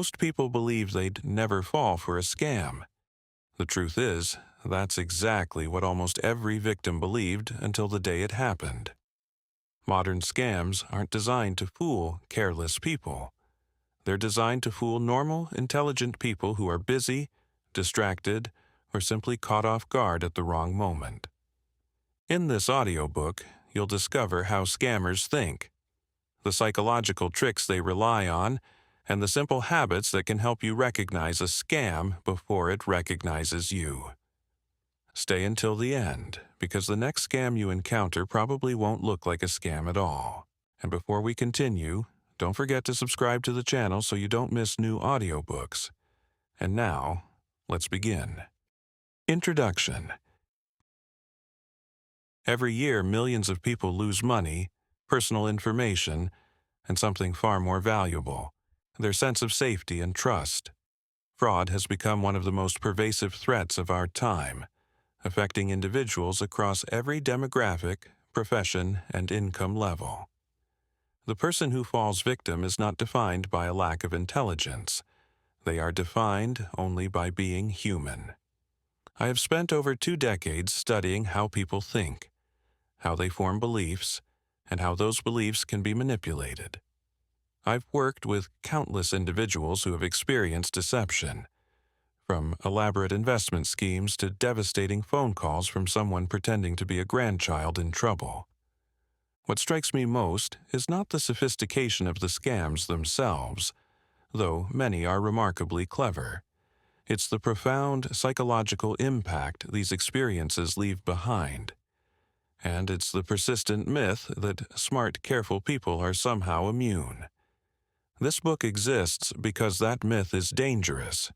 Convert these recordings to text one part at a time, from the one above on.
Most people believe they'd never fall for a scam. The truth is, that's exactly what almost every victim believed until the day it happened. Modern scams aren't designed to fool careless people. They're designed to fool normal, intelligent people who are busy, distracted, or simply caught off guard at the wrong moment. In this audiobook, you'll discover how scammers think, the psychological tricks they rely on, and the simple habits that can help you recognize a scam before it recognizes you. Stay until the end, because the next scam you encounter probably won't look like a scam at all. And before we continue, don't forget to subscribe to the channel so you don't miss new audiobooks. And now, let's begin. Introduction. Every year, millions of people lose money, personal information, and something far more valuable, their sense of safety and trust. Fraud has become one of the most pervasive threats of our time, affecting individuals across every demographic, profession, and income level. The person who falls victim is not defined by a lack of intelligence. They are defined only by being human. I have spent over 2 decades studying how people think, how they form beliefs, and how those beliefs can be manipulated. I've worked with countless individuals who have experienced deception, from elaborate investment schemes to devastating phone calls from someone pretending to be a grandchild in trouble. What strikes me most is not the sophistication of the scams themselves, though many are remarkably clever. It's the profound psychological impact these experiences leave behind. And it's the persistent myth that smart, careful people are somehow immune. This book exists because that myth is dangerous.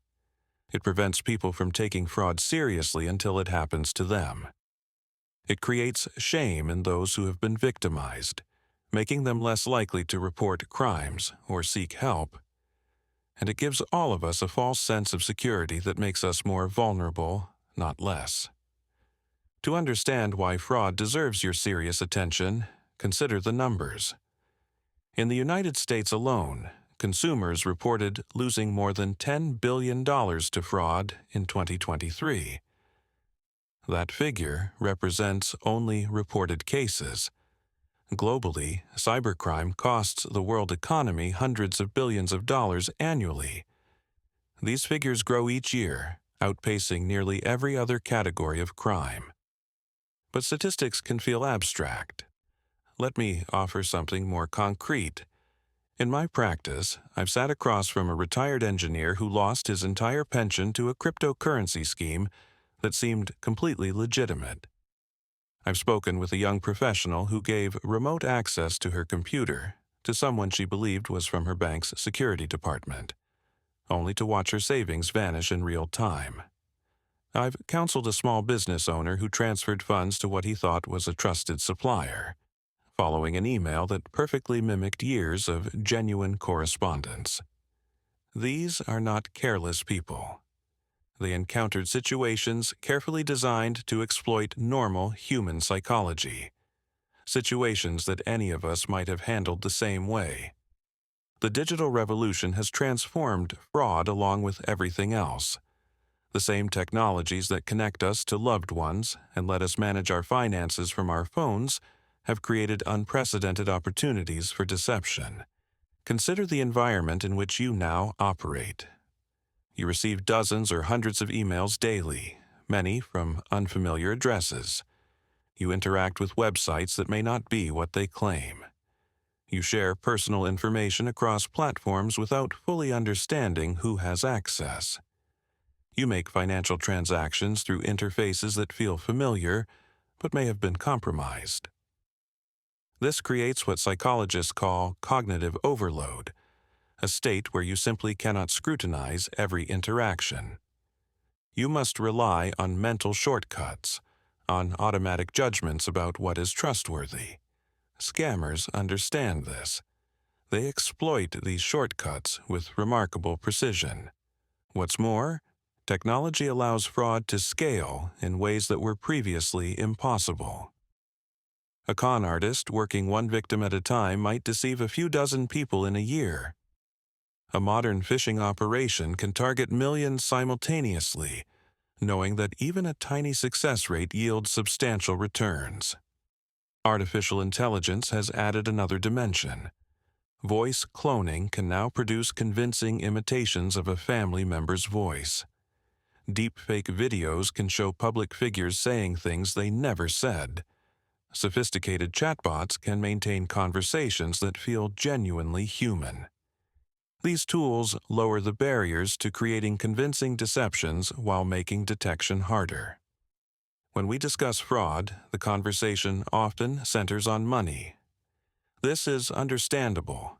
It prevents people from taking fraud seriously until it happens to them. It creates shame in those who have been victimized, making them less likely to report crimes or seek help. And it gives all of us a false sense of security that makes us more vulnerable, not less. To understand why fraud deserves your serious attention, consider the numbers. In the United States alone, consumers reported losing more than $10 billion to fraud in 2023. That figure represents only reported cases. Globally, cybercrime costs the world economy hundreds of billions of dollars annually. These figures grow each year, outpacing nearly every other category of crime. But statistics can feel abstract. Let me offer something more concrete. In my practice, I've sat across from a retired engineer who lost his entire pension to a cryptocurrency scheme that seemed completely legitimate. I've spoken with a young professional who gave remote access to her computer to someone she believed was from her bank's security department, only to watch her savings vanish in real time. I've counseled a small business owner who transferred funds to what he thought was a trusted supplier, following an email that perfectly mimicked years of genuine correspondence. These are not careless people. They encountered situations carefully designed to exploit normal human psychology, situations that any of us might have handled the same way. The digital revolution has transformed fraud along with everything else. The same technologies that connect us to loved ones and let us manage our finances from our phones have created unprecedented opportunities for deception. Consider the environment in which you now operate. You receive dozens or hundreds of emails daily, many from unfamiliar addresses. You interact with websites that may not be what they claim. You share personal information across platforms without fully understanding who has access. You make financial transactions through interfaces that feel familiar, but may have been compromised. This creates what psychologists call cognitive overload, a state where you simply cannot scrutinize every interaction. You must rely on mental shortcuts, on automatic judgments about what is trustworthy. Scammers understand this. They exploit these shortcuts with remarkable precision. What's more, technology allows fraud to scale in ways that were previously impossible. A con artist working one victim at a time might deceive a few dozen people in a year. A modern phishing operation can target millions simultaneously, knowing that even a tiny success rate yields substantial returns. Artificial intelligence has added another dimension. Voice cloning can now produce convincing imitations of a family member's voice. Deepfake videos can show public figures saying things they never said. Sophisticated chatbots can maintain conversations that feel genuinely human. These tools lower the barriers to creating convincing deceptions while making detection harder. When we discuss fraud, the conversation often centers on money. This is understandable.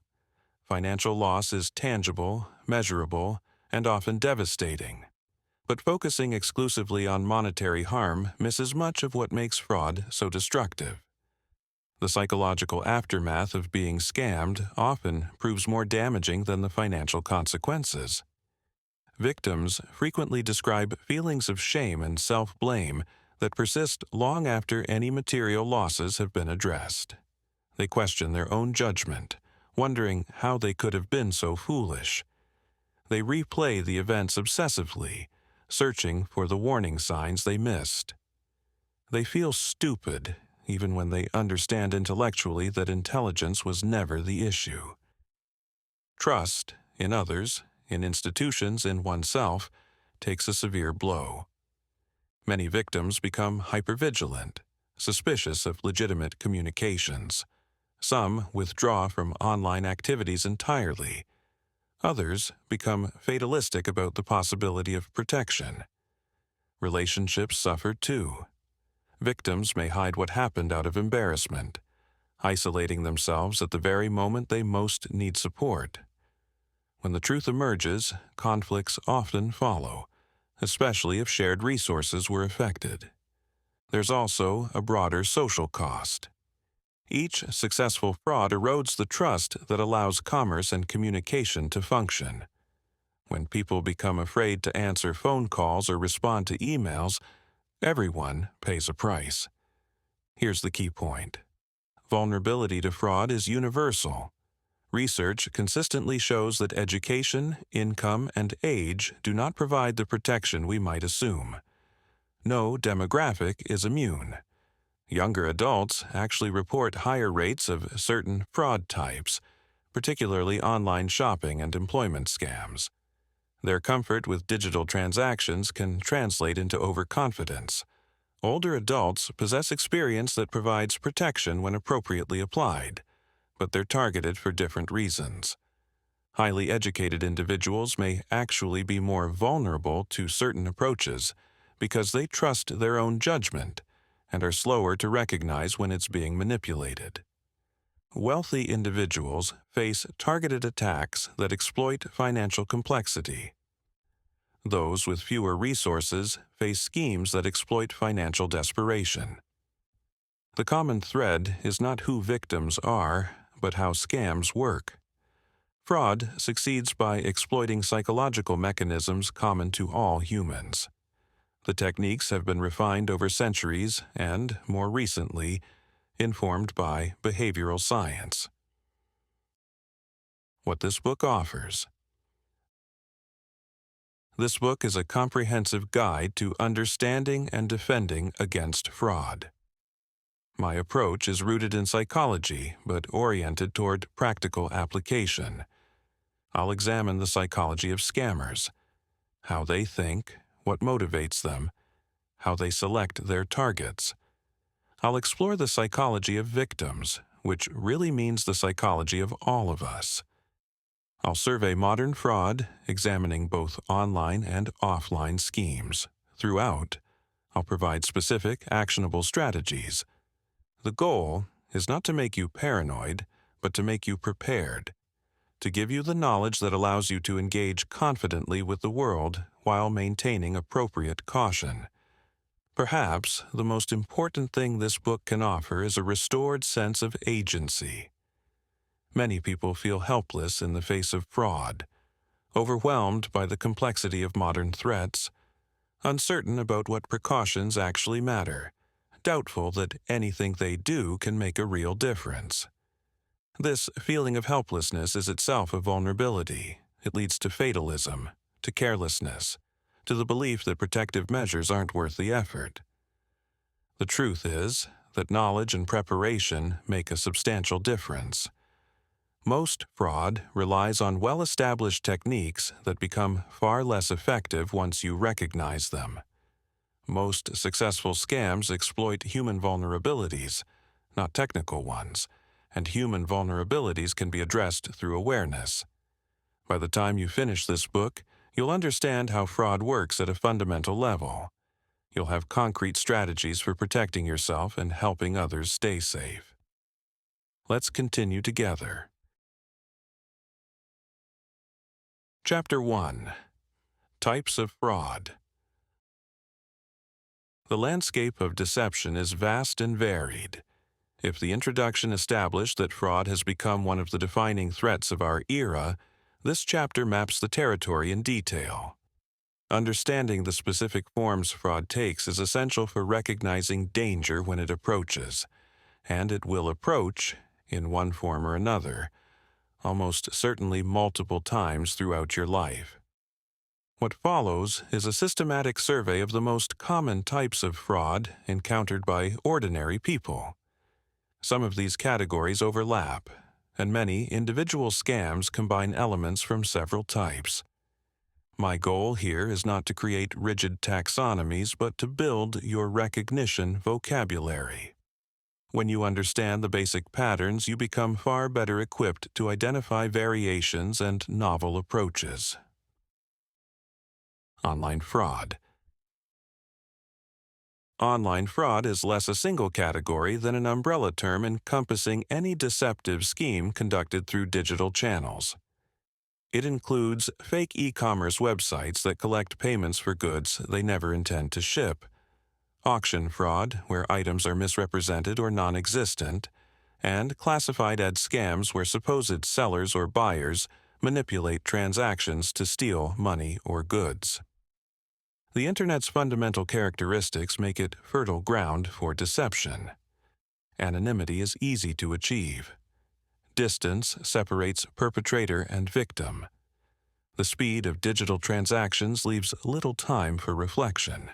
Financial loss is tangible, measurable, and often devastating. But focusing exclusively on monetary harm misses much of what makes fraud so destructive. The psychological aftermath of being scammed often proves more damaging than the financial consequences. Victims frequently describe feelings of shame and self-blame that persist long after any material losses have been addressed. They question their own judgment, wondering how they could have been so foolish. They replay the events obsessively, searching for the warning signs they missed. They feel stupid, even when they understand intellectually that intelligence was never the issue. Trust in others, in institutions, in oneself, takes a severe blow. Many victims become hypervigilant, suspicious of legitimate communications. Some withdraw from online activities entirely. Others become fatalistic about the possibility of protection. Relationships suffer too. Victims may hide what happened out of embarrassment, isolating themselves at the very moment they most need support. When the truth emerges, conflicts often follow, especially if shared resources were affected. There's also a broader social cost. Each successful fraud erodes the trust that allows commerce and communication to function. When people become afraid to answer phone calls or respond to emails, everyone pays a price. Here's the key point. Vulnerability to fraud is universal. Research consistently shows that education, income, and age do not provide the protection we might assume. No demographic is immune. Younger adults actually report higher rates of certain fraud types, particularly online shopping and employment scams. Their comfort with digital transactions can translate into overconfidence. Older adults possess experience that provides protection when appropriately applied, but they're targeted for different reasons. Highly educated individuals may actually be more vulnerable to certain approaches because they trust their own judgment and are slower to recognize when it's being manipulated. Wealthy individuals face targeted attacks that exploit financial complexity. Those with fewer resources face schemes that exploit financial desperation. The common thread is not who victims are, but how scams work. Fraud succeeds by exploiting psychological mechanisms common to all humans. The techniques have been refined over centuries and, more recently, informed by behavioral science. What this book offers. This book is a comprehensive guide to understanding and defending against fraud. My approach is rooted in psychology, but oriented toward practical application. I'll examine the psychology of scammers, how they think, what motivates them, how they select their targets. I'll explore the psychology of victims, which really means the psychology of all of us. I'll survey modern fraud, examining both online and offline schemes. Throughout, I'll provide specific, actionable strategies. The goal is not to make you paranoid, but to make you prepared, to give you the knowledge that allows you to engage confidently with the world while maintaining appropriate caution. Perhaps the most important thing this book can offer is a restored sense of agency. Many people feel helpless in the face of fraud, overwhelmed by the complexity of modern threats, uncertain about what precautions actually matter, doubtful that anything they do can make a real difference. This feeling of helplessness is itself a vulnerability, it leads to fatalism, to carelessness, to the belief that protective measures aren't worth the effort. The truth is that knowledge and preparation make a substantial difference. Most fraud relies on well-established techniques that become far less effective once you recognize them. Most successful scams exploit human vulnerabilities, not technical ones, and human vulnerabilities can be addressed through awareness. By the time you finish this book, you'll understand how fraud works at a fundamental level. You'll have concrete strategies for protecting yourself and helping others stay safe. Let's continue together. Chapter 1. Types of Fraud. The landscape of deception is vast and varied. If the introduction established that fraud has become one of the defining threats of our era, this chapter maps the territory in detail. Understanding the specific forms fraud takes is essential for recognizing danger when it approaches, and it will approach, in one form or another, almost certainly multiple times throughout your life. What follows is a systematic survey of the most common types of fraud encountered by ordinary people. Some of these categories overlap, and many individual scams combine elements from several types. My goal here is not to create rigid taxonomies, but to build your recognition vocabulary. When you understand the basic patterns, you become far better equipped to identify variations and novel approaches. Online fraud. Online fraud is less a single category than an umbrella term encompassing any deceptive scheme conducted through digital channels. It includes fake e-commerce websites that collect payments for goods they never intend to ship, auction fraud, where items are misrepresented or non-existent, and classified ad scams where supposed sellers or buyers manipulate transactions to steal money or goods. The Internet's fundamental characteristics make it fertile ground for deception. Anonymity is easy to achieve. Distance separates perpetrator and victim. The speed of digital transactions leaves little time for reflection.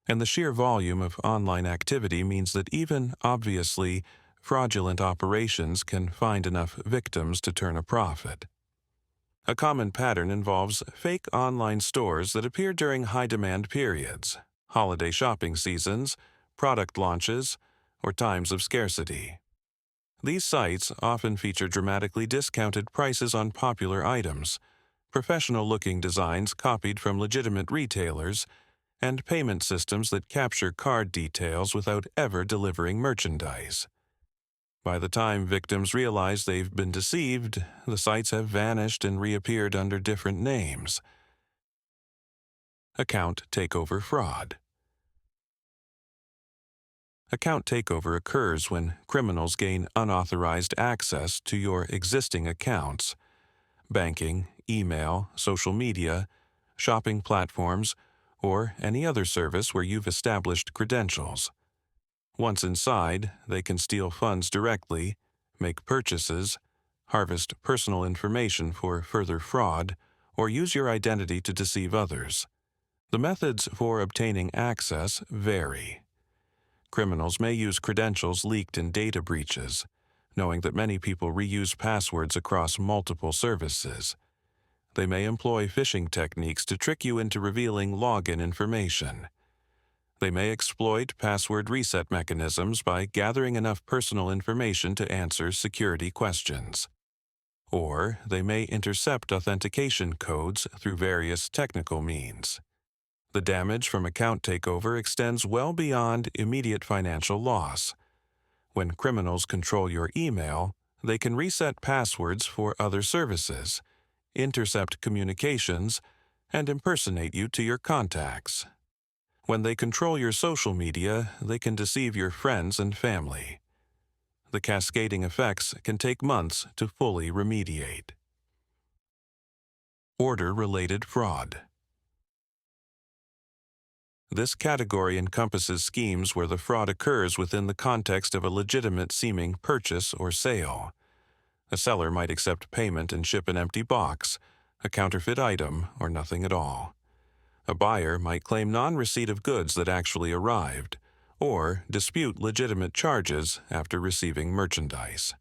And the sheer volume of online activity means that even obviously fraudulent operations can find enough victims to turn a profit. A common pattern involves fake online stores that appear during high-demand periods, holiday shopping seasons, product launches, or times of scarcity. These sites often feature dramatically discounted prices on popular items, professional-looking designs copied from legitimate retailers, and payment systems that capture card details without ever delivering merchandise. By the time victims realize they've been deceived, the sites have vanished and reappeared under different names. Account takeover fraud. Account takeover occurs when criminals gain unauthorized access to your existing accounts. Banking, email, social media, shopping platforms, or any other service where you've established credentials. Once inside, they can steal funds directly, make purchases, harvest personal information for further fraud, or use your identity to deceive others. The methods for obtaining access vary. Criminals may use credentials leaked in data breaches, knowing that many people reuse passwords across multiple services. They may employ phishing techniques to trick you into revealing login information. They may exploit password reset mechanisms by gathering enough personal information to answer security questions. Or they may intercept authentication codes through various technical means. The damage from account takeover extends well beyond immediate financial loss. When criminals control your email, they can reset passwords for other services, intercept communications, and impersonate you to your contacts. When they control your social media, they can deceive your friends and family. The cascading effects can take months to fully remediate. Order-related fraud. This category encompasses schemes where the fraud occurs within the context of a legitimate-seeming purchase or sale. A seller might accept payment and ship an empty box, a counterfeit item, or nothing at all. A buyer might claim non-receipt of goods that actually arrived, or dispute legitimate charges after receiving merchandise.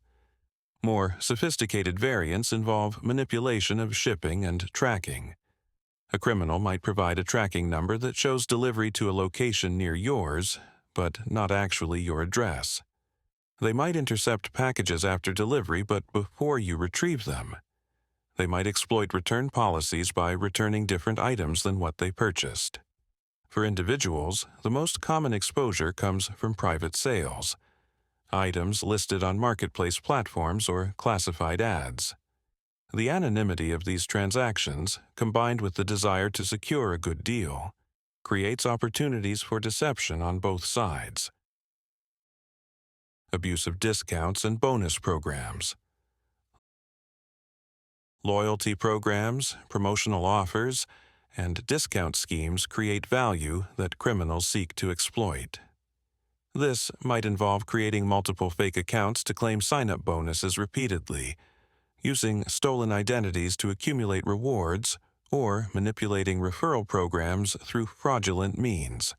More sophisticated variants involve manipulation of shipping and tracking. A criminal might provide a tracking number that shows delivery to a location near yours, but not actually your address. They might intercept packages after delivery but before you retrieve them. They might exploit return policies by returning different items than what they purchased. For individuals, the most common exposure comes from private sales, items listed on marketplace platforms or classified ads. The anonymity of these transactions, combined with the desire to secure a good deal, creates opportunities for deception on both sides. Abuse of discounts and bonus programs. Loyalty programs, promotional offers, and discount schemes create value that criminals seek to exploit. This might involve creating multiple fake accounts to claim sign-up bonuses repeatedly, using stolen identities to accumulate rewards, or manipulating referral programs through fraudulent means.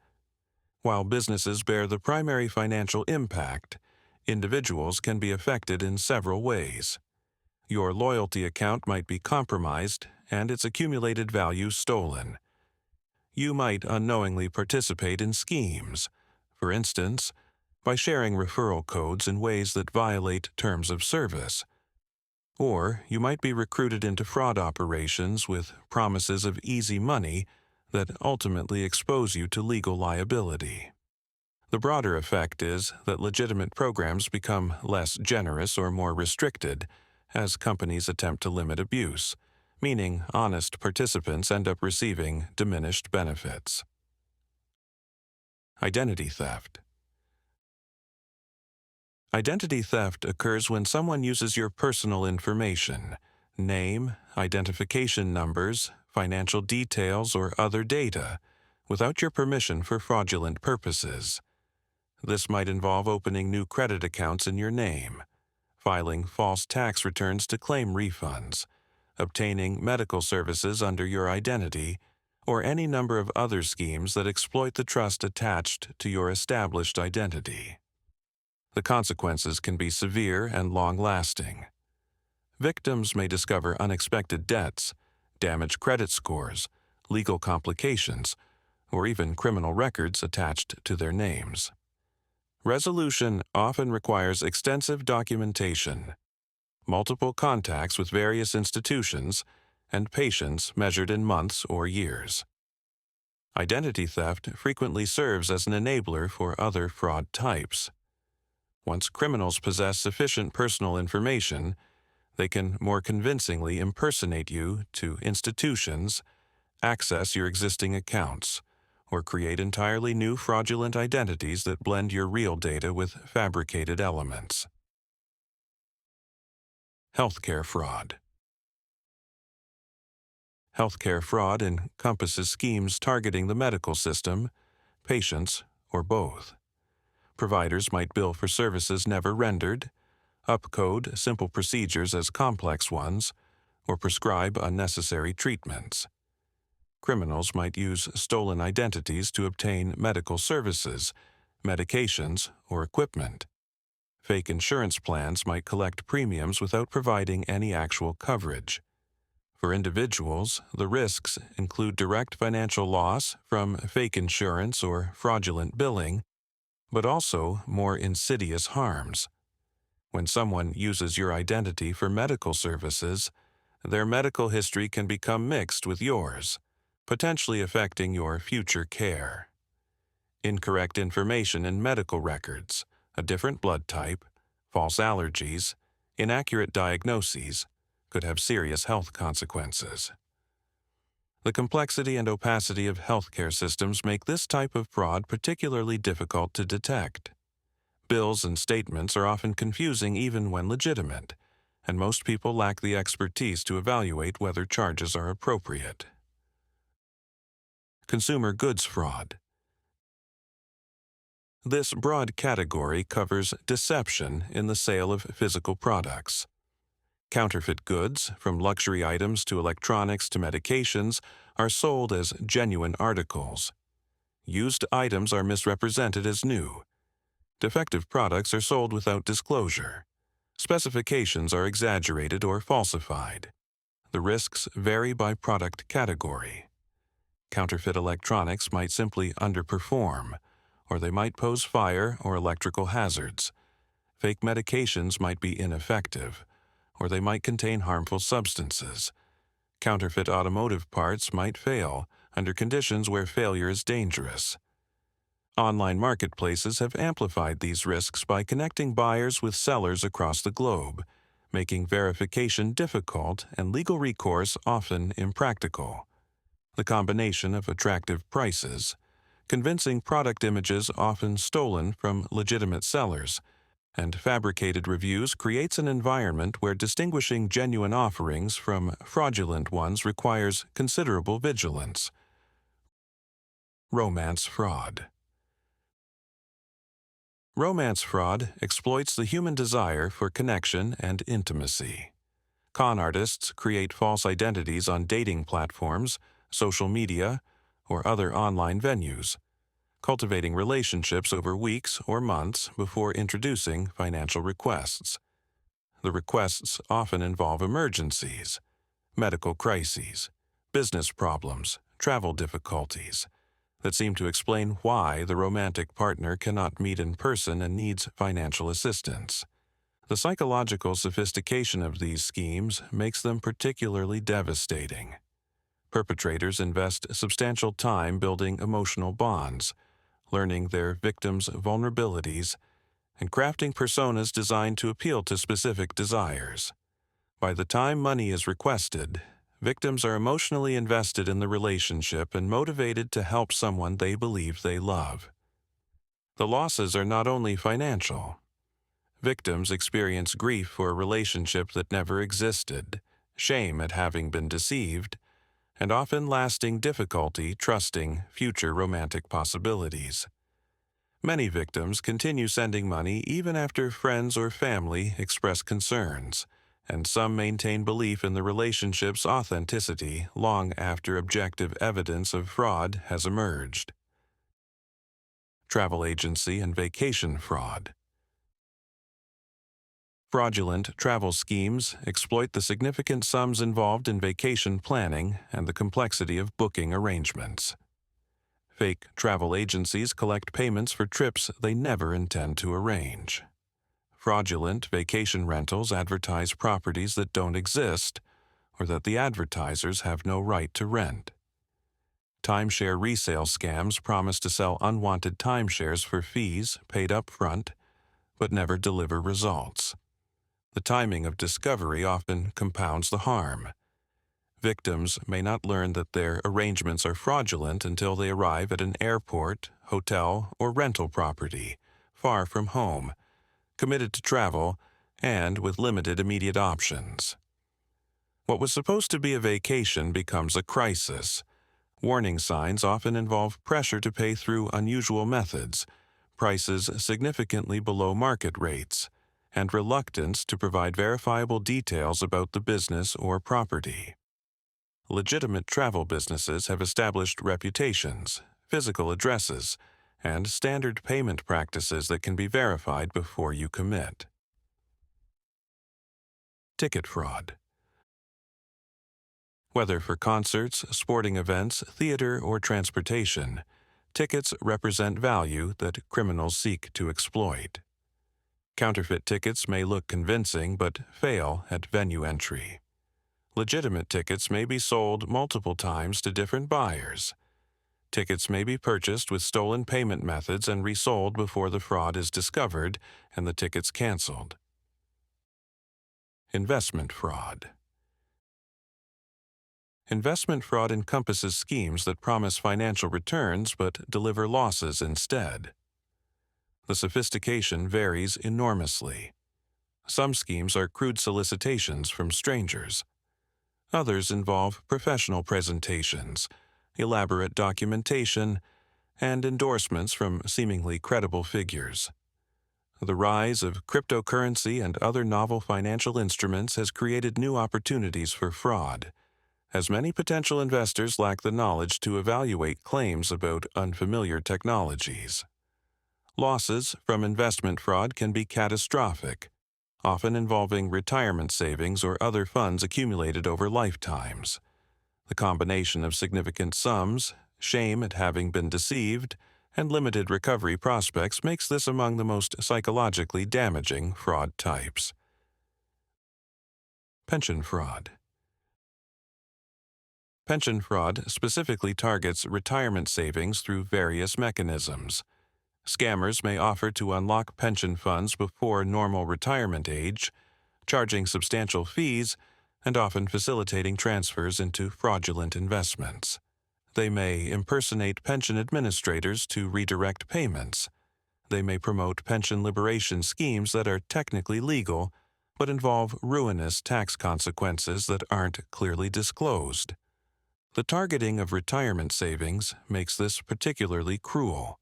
While businesses bear the primary financial impact, individuals can be affected in several ways. Your loyalty account might be compromised and its accumulated value stolen. You might unknowingly participate in schemes, for instance, by sharing referral codes in ways that violate terms of service. Or you might be recruited into fraud operations with promises of easy money that ultimately expose you to legal liability. The broader effect is that legitimate programs become less generous or more restricted as companies attempt to limit abuse, meaning honest participants end up receiving diminished benefits. Identity theft. Identity theft occurs when someone uses your personal information, name, identification numbers, financial details, or other data, without your permission for fraudulent purposes. This might involve opening new credit accounts in your name, filing false tax returns to claim refunds, obtaining medical services under your identity, or any number of other schemes that exploit the trust attached to your established identity. The consequences can be severe and long-lasting. Victims may discover unexpected debts, damaged credit scores, legal complications, or even criminal records attached to their names. Resolution often requires extensive documentation, multiple contacts with various institutions, and patience measured in months or years. Identity theft frequently serves as an enabler for other fraud types. Once criminals possess sufficient personal information, they can more convincingly impersonate you to institutions, access your existing accounts, or create entirely new fraudulent identities that blend your real data with fabricated elements. Healthcare fraud. Healthcare fraud encompasses schemes targeting the medical system, patients, or both. Providers might bill for services never rendered, upcode simple procedures as complex ones, or prescribe unnecessary treatments. Criminals might use stolen identities to obtain medical services, medications, or equipment. Fake insurance plans might collect premiums without providing any actual coverage. For individuals, the risks include direct financial loss from fake insurance or fraudulent billing, but also more insidious harms. When someone uses your identity for medical services, their medical history can become mixed with yours, potentially affecting your future care. Incorrect information in medical records, a different blood type, false allergies, inaccurate diagnoses could have serious health consequences. The complexity and opacity of healthcare systems make this type of fraud particularly difficult to detect. Bills and statements are often confusing even when legitimate, and most people lack the expertise to evaluate whether charges are appropriate. Consumer goods fraud. This broad category covers deception in the sale of physical products. Counterfeit goods, from luxury items to electronics to medications, are sold as genuine articles. Used items are misrepresented as new. Defective products are sold without disclosure. Specifications are exaggerated or falsified. The risks vary by product category. Counterfeit electronics might simply underperform, or they might pose fire or electrical hazards. Fake medications might be ineffective, or they might contain harmful substances. Counterfeit automotive parts might fail under conditions where failure is dangerous. Online marketplaces have amplified these risks by connecting buyers with sellers across the globe, making verification difficult and legal recourse often impractical. The combination of attractive prices, convincing product images often stolen from legitimate sellers, and fabricated reviews creates an environment where distinguishing genuine offerings from fraudulent ones requires considerable vigilance. Romance fraud. Romance fraud exploits the human desire for connection and intimacy. Con artists create false identities on dating platforms, social media, or other online venues, cultivating relationships over weeks or months before introducing financial requests. The requests often involve emergencies, medical crises, business problems, travel difficulties, that seem to explain why the romantic partner cannot meet in person and needs financial assistance. The psychological sophistication of these schemes makes them particularly devastating. Perpetrators invest substantial time building emotional bonds, learning their victims' vulnerabilities, and crafting personas designed to appeal to specific desires. By the time money is requested, victims are emotionally invested in the relationship and motivated to help someone they believe they love. The losses are not only financial. Victims experience grief for a relationship that never existed, shame at having been deceived, and often lasting difficulty trusting future romantic possibilities. Many victims continue sending money even after friends or family express concerns, and some maintain belief in the relationship's authenticity long after objective evidence of fraud has emerged. Travel agency and vacation fraud. Fraudulent travel schemes exploit the significant sums involved in vacation planning and the complexity of booking arrangements. Fake travel agencies collect payments for trips they never intend to arrange. Fraudulent vacation rentals advertise properties that don't exist or that the advertisers have no right to rent. Timeshare resale scams promise to sell unwanted timeshares for fees paid up front, but never deliver results. The timing of discovery often compounds the harm. Victims may not learn that their arrangements are fraudulent until they arrive at an airport, hotel, or rental property, far from home, committed to travel, and with limited immediate options. What was supposed to be a vacation becomes a crisis. Warning signs often involve pressure to pay through unusual methods, prices significantly below market rates, and reluctance to provide verifiable details about the business or property. Legitimate travel businesses have established reputations, physical addresses, and standard payment practices that can be verified before you commit. Ticket fraud. Whether for concerts, sporting events, theater, or transportation, tickets represent value that criminals seek to exploit. Counterfeit tickets may look convincing but fail at venue entry. Legitimate tickets may be sold multiple times to different buyers. Tickets may be purchased with stolen payment methods and resold before the fraud is discovered and the tickets canceled. Investment fraud. Investment fraud encompasses schemes that promise financial returns but deliver losses instead. The sophistication varies enormously. Some schemes are crude solicitations from strangers. Others involve professional presentations, elaborate documentation, and endorsements from seemingly credible figures. The rise of cryptocurrency and other novel financial instruments has created new opportunities for fraud, as many potential investors lack the knowledge to evaluate claims about unfamiliar technologies. Losses from investment fraud can be catastrophic, often involving retirement savings or other funds accumulated over lifetimes. The combination of significant sums, shame at having been deceived, and limited recovery prospects makes this among the most psychologically damaging fraud types. Pension fraud. Pension fraud specifically targets retirement savings through various mechanisms. Scammers may offer to unlock pension funds before normal retirement age, charging substantial fees and often facilitating transfers into fraudulent investments. They may impersonate pension administrators to redirect payments. They may promote pension liberation schemes that are technically legal, but involve ruinous tax consequences that aren't clearly disclosed. The targeting of retirement savings makes this particularly cruel.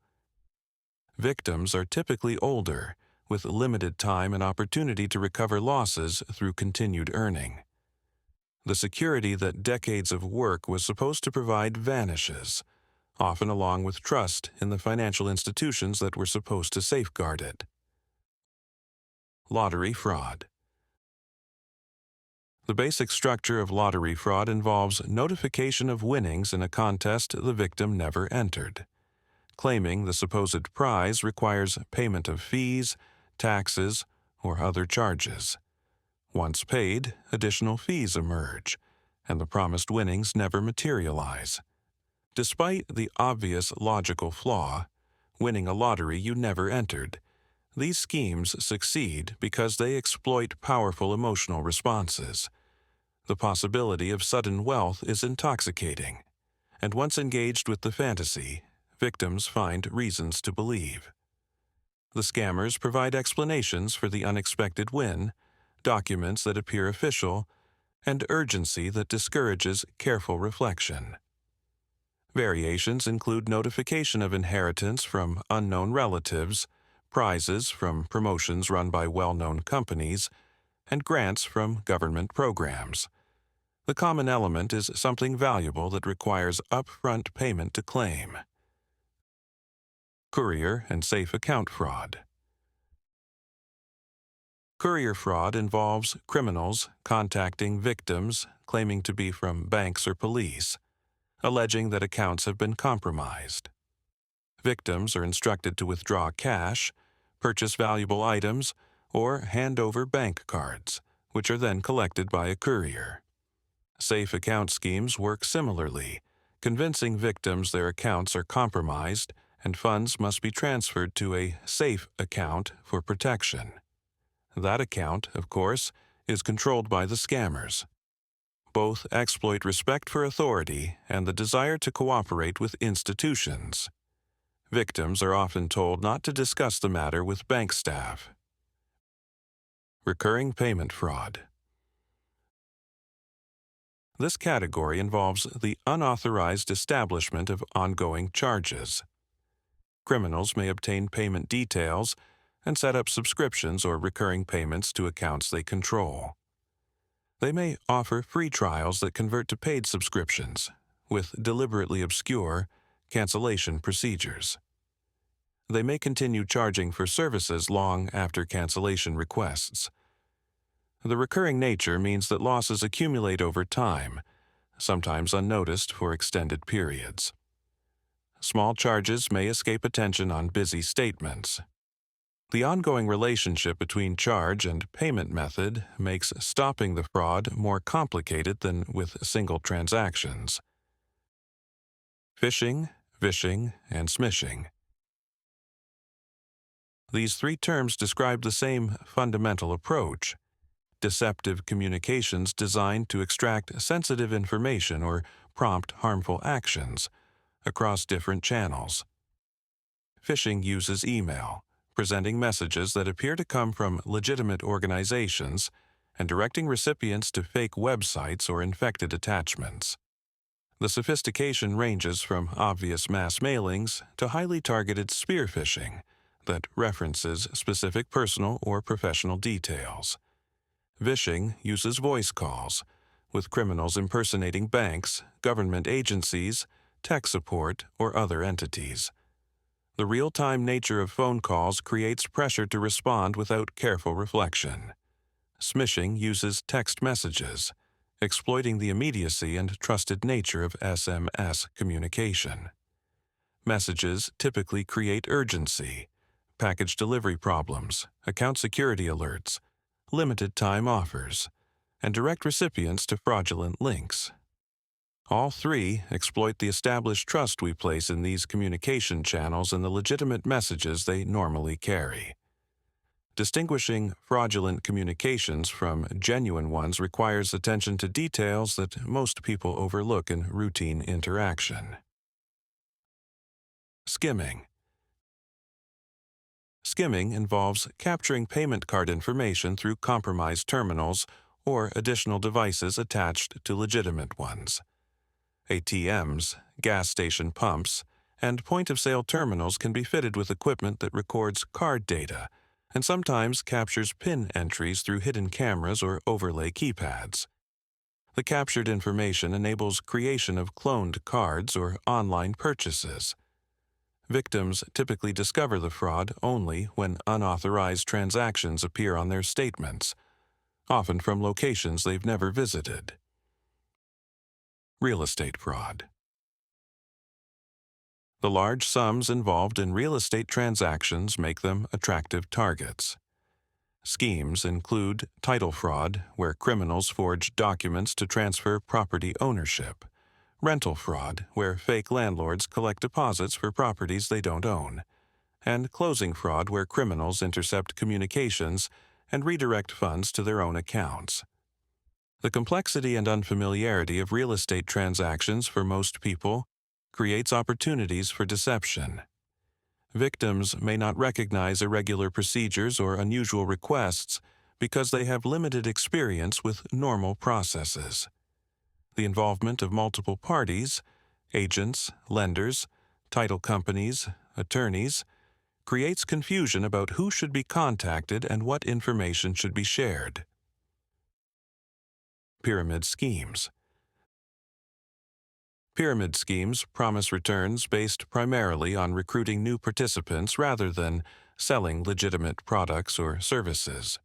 Victims are typically older, with limited time and opportunity to recover losses through continued earning. The security that decades of work was supposed to provide vanishes, often along with trust in the financial institutions that were supposed to safeguard it. Lottery fraud. The basic structure of lottery fraud involves notification of winnings in a contest the victim never entered. Claiming the supposed prize requires payment of fees, taxes, or other charges. Once paid, additional fees emerge, and the promised winnings never materialize. Despite the obvious logical flaw, winning a lottery you never entered, these schemes succeed because they exploit powerful emotional responses. The possibility of sudden wealth is intoxicating, and once engaged with the fantasy, victims find reasons to believe. The scammers provide explanations for the unexpected win, documents that appear official, and urgency that discourages careful reflection. Variations include notification of inheritance from unknown relatives, prizes from promotions run by well-known companies, and grants from government programs. The common element is something valuable that requires upfront payment to claim. Courier and safe account fraud. Courier fraud involves criminals contacting victims claiming to be from banks or police, alleging that accounts have been compromised. Victims are instructed to withdraw cash, purchase valuable items, or hand over bank cards, which are then collected by a courier. Safe account schemes work similarly, convincing victims their accounts are compromised and funds must be transferred to a safe account for protection. That account, of course, is controlled by the scammers. Both exploit respect for authority and the desire to cooperate with institutions. Victims are often told not to discuss the matter with bank staff. Recurring payment fraud. This category involves the unauthorized establishment of ongoing charges. Criminals may obtain payment details and set up subscriptions or recurring payments to accounts they control. They may offer free trials that convert to paid subscriptions, with deliberately obscure cancellation procedures. They may continue charging for services long after cancellation requests. The recurring nature means that losses accumulate over time, sometimes unnoticed for extended periods. Small charges may escape attention on busy statements. The ongoing relationship between charge and payment method makes stopping the fraud more complicated than with single transactions. Phishing, vishing, and smishing. These three terms describe the same fundamental approach: deceptive communications designed to extract sensitive information or prompt harmful actions across different channels. Phishing uses email, presenting messages that appear to come from legitimate organizations and directing recipients to fake websites or infected attachments. The sophistication ranges from obvious mass mailings to highly targeted spear phishing that references specific personal or professional details. Vishing uses voice calls, with criminals impersonating banks, government agencies, tech support, or other entities. The real-time nature of phone calls creates pressure to respond without careful reflection. Smishing uses text messages, exploiting the immediacy and trusted nature of SMS communication. Messages typically create urgency, package delivery problems, account security alerts, limited time offers, and direct recipients to fraudulent links. All three exploit the established trust we place in these communication channels and the legitimate messages they normally carry. Distinguishing fraudulent communications from genuine ones requires attention to details that most people overlook in routine interaction. Skimming. Skimming involves capturing payment card information through compromised terminals or additional devices attached to legitimate ones. ATMs, gas station pumps, and point-of-sale terminals can be fitted with equipment that records card data and sometimes captures PIN entries through hidden cameras or overlay keypads. The captured information enables creation of cloned cards or online purchases. Victims typically discover the fraud only when unauthorized transactions appear on their statements, often from locations they've never visited. Real estate fraud. The large sums involved in real estate transactions make them attractive targets. Schemes include title fraud, where criminals forge documents to transfer property ownership, rental fraud, where fake landlords collect deposits for properties they don't own, and closing fraud, where criminals intercept communications and redirect funds to their own accounts. The complexity and unfamiliarity of real estate transactions for most people creates opportunities for deception. Victims may not recognize irregular procedures or unusual requests because they have limited experience with normal processes. The involvement of multiple parties, agents, lenders, title companies, attorneys, creates confusion about who should be contacted and what information should be shared. Pyramid schemes. Pyramid schemes promise returns based primarily on recruiting new participants rather than selling legitimate products or services.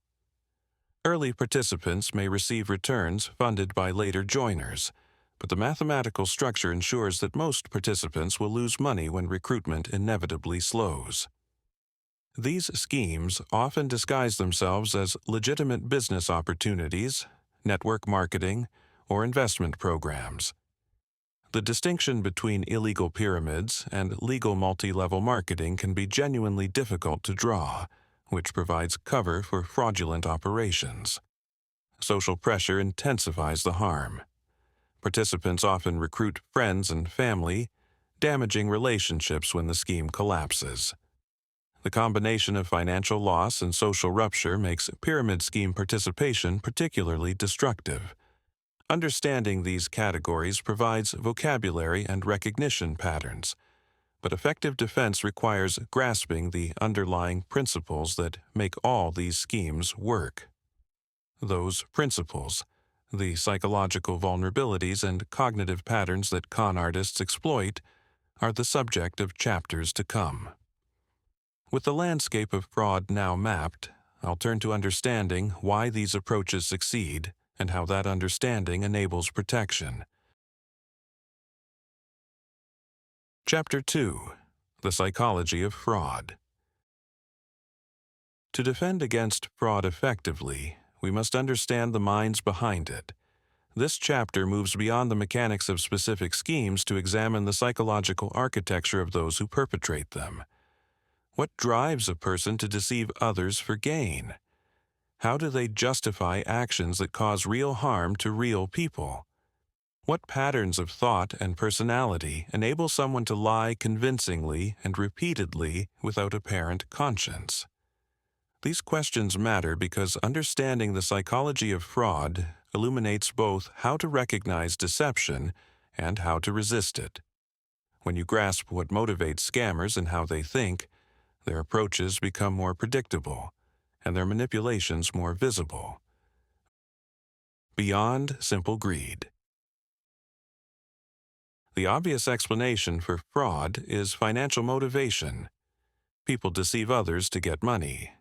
Early participants may receive returns funded by later joiners, but the mathematical structure ensures that most participants will lose money when recruitment inevitably slows. These schemes often disguise themselves as legitimate business opportunities, network marketing, or investment programs. The distinction between illegal pyramids and legal multi-level marketing can be genuinely difficult to draw, which provides cover for fraudulent operations. Social pressure intensifies the harm. Participants often recruit friends and family, damaging relationships when the scheme collapses. The combination of financial loss and social rupture makes pyramid scheme participation particularly destructive. Understanding these categories provides vocabulary and recognition patterns, but effective defense requires grasping the underlying principles that make all these schemes work. Those principles, the psychological vulnerabilities and cognitive patterns that con artists exploit, are the subject of chapters to come. With the landscape of fraud now mapped, I'll turn to understanding why these approaches succeed and how that understanding enables protection. Chapter 2. The Psychology of Fraud. To defend against fraud effectively, we must understand the minds behind it. This chapter moves beyond the mechanics of specific schemes to examine the psychological architecture of those who perpetrate them. What drives a person to deceive others for gain? How do they justify actions that cause real harm to real people? What patterns of thought and personality enable someone to lie convincingly and repeatedly without apparent conscience? These questions matter because understanding the psychology of fraud illuminates both how to recognize deception and how to resist it. When you grasp what motivates scammers and how they think, Their approaches become more predictable, and their manipulations more visible. Beyond simple greed. The obvious explanation for fraud is financial motivation. People deceive others to get money.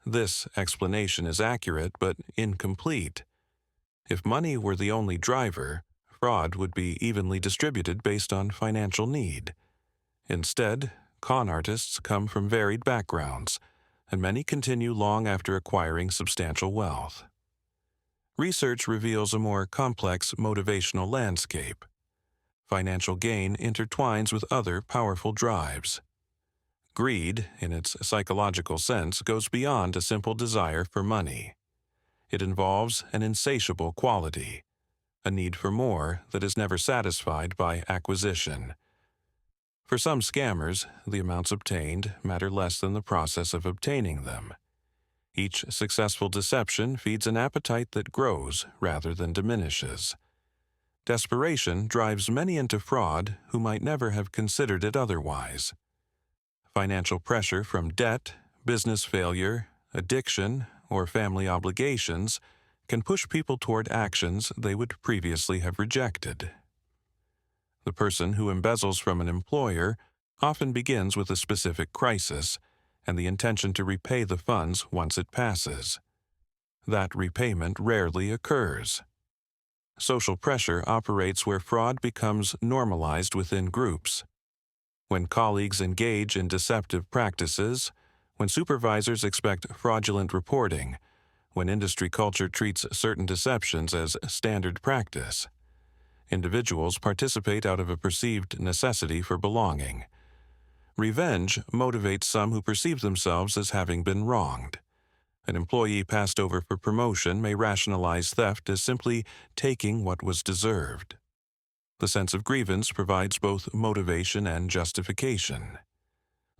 This explanation is accurate but incomplete. If money were the only driver, fraud would be evenly distributed based on financial need. Instead, con artists come from varied backgrounds, and many continue long after acquiring substantial wealth. Research reveals a more complex motivational landscape. Financial gain intertwines with other powerful drives. Greed, in its psychological sense, goes beyond a simple desire for money. It involves an insatiable quality, a need for more that is never satisfied by acquisition. For some scammers, the amounts obtained matter less than the process of obtaining them. Each successful deception feeds an appetite that grows rather than diminishes. Desperation drives many into fraud who might never have considered it otherwise. Financial pressure from debt, business failure, addiction, or family obligations can push people toward actions they would previously have rejected. The person who embezzles from an employer often begins with a specific crisis and the intention to repay the funds once it passes. That repayment rarely occurs. Social pressure operates where fraud becomes normalized within groups. When colleagues engage in deceptive practices, when supervisors expect fraudulent reporting, when industry culture treats certain deceptions as standard practice, individuals participate out of a perceived necessity for belonging. Revenge motivates some who perceive themselves as having been wronged. An employee passed over for promotion may rationalize theft as simply taking what was deserved. The sense of grievance provides both motivation and justification.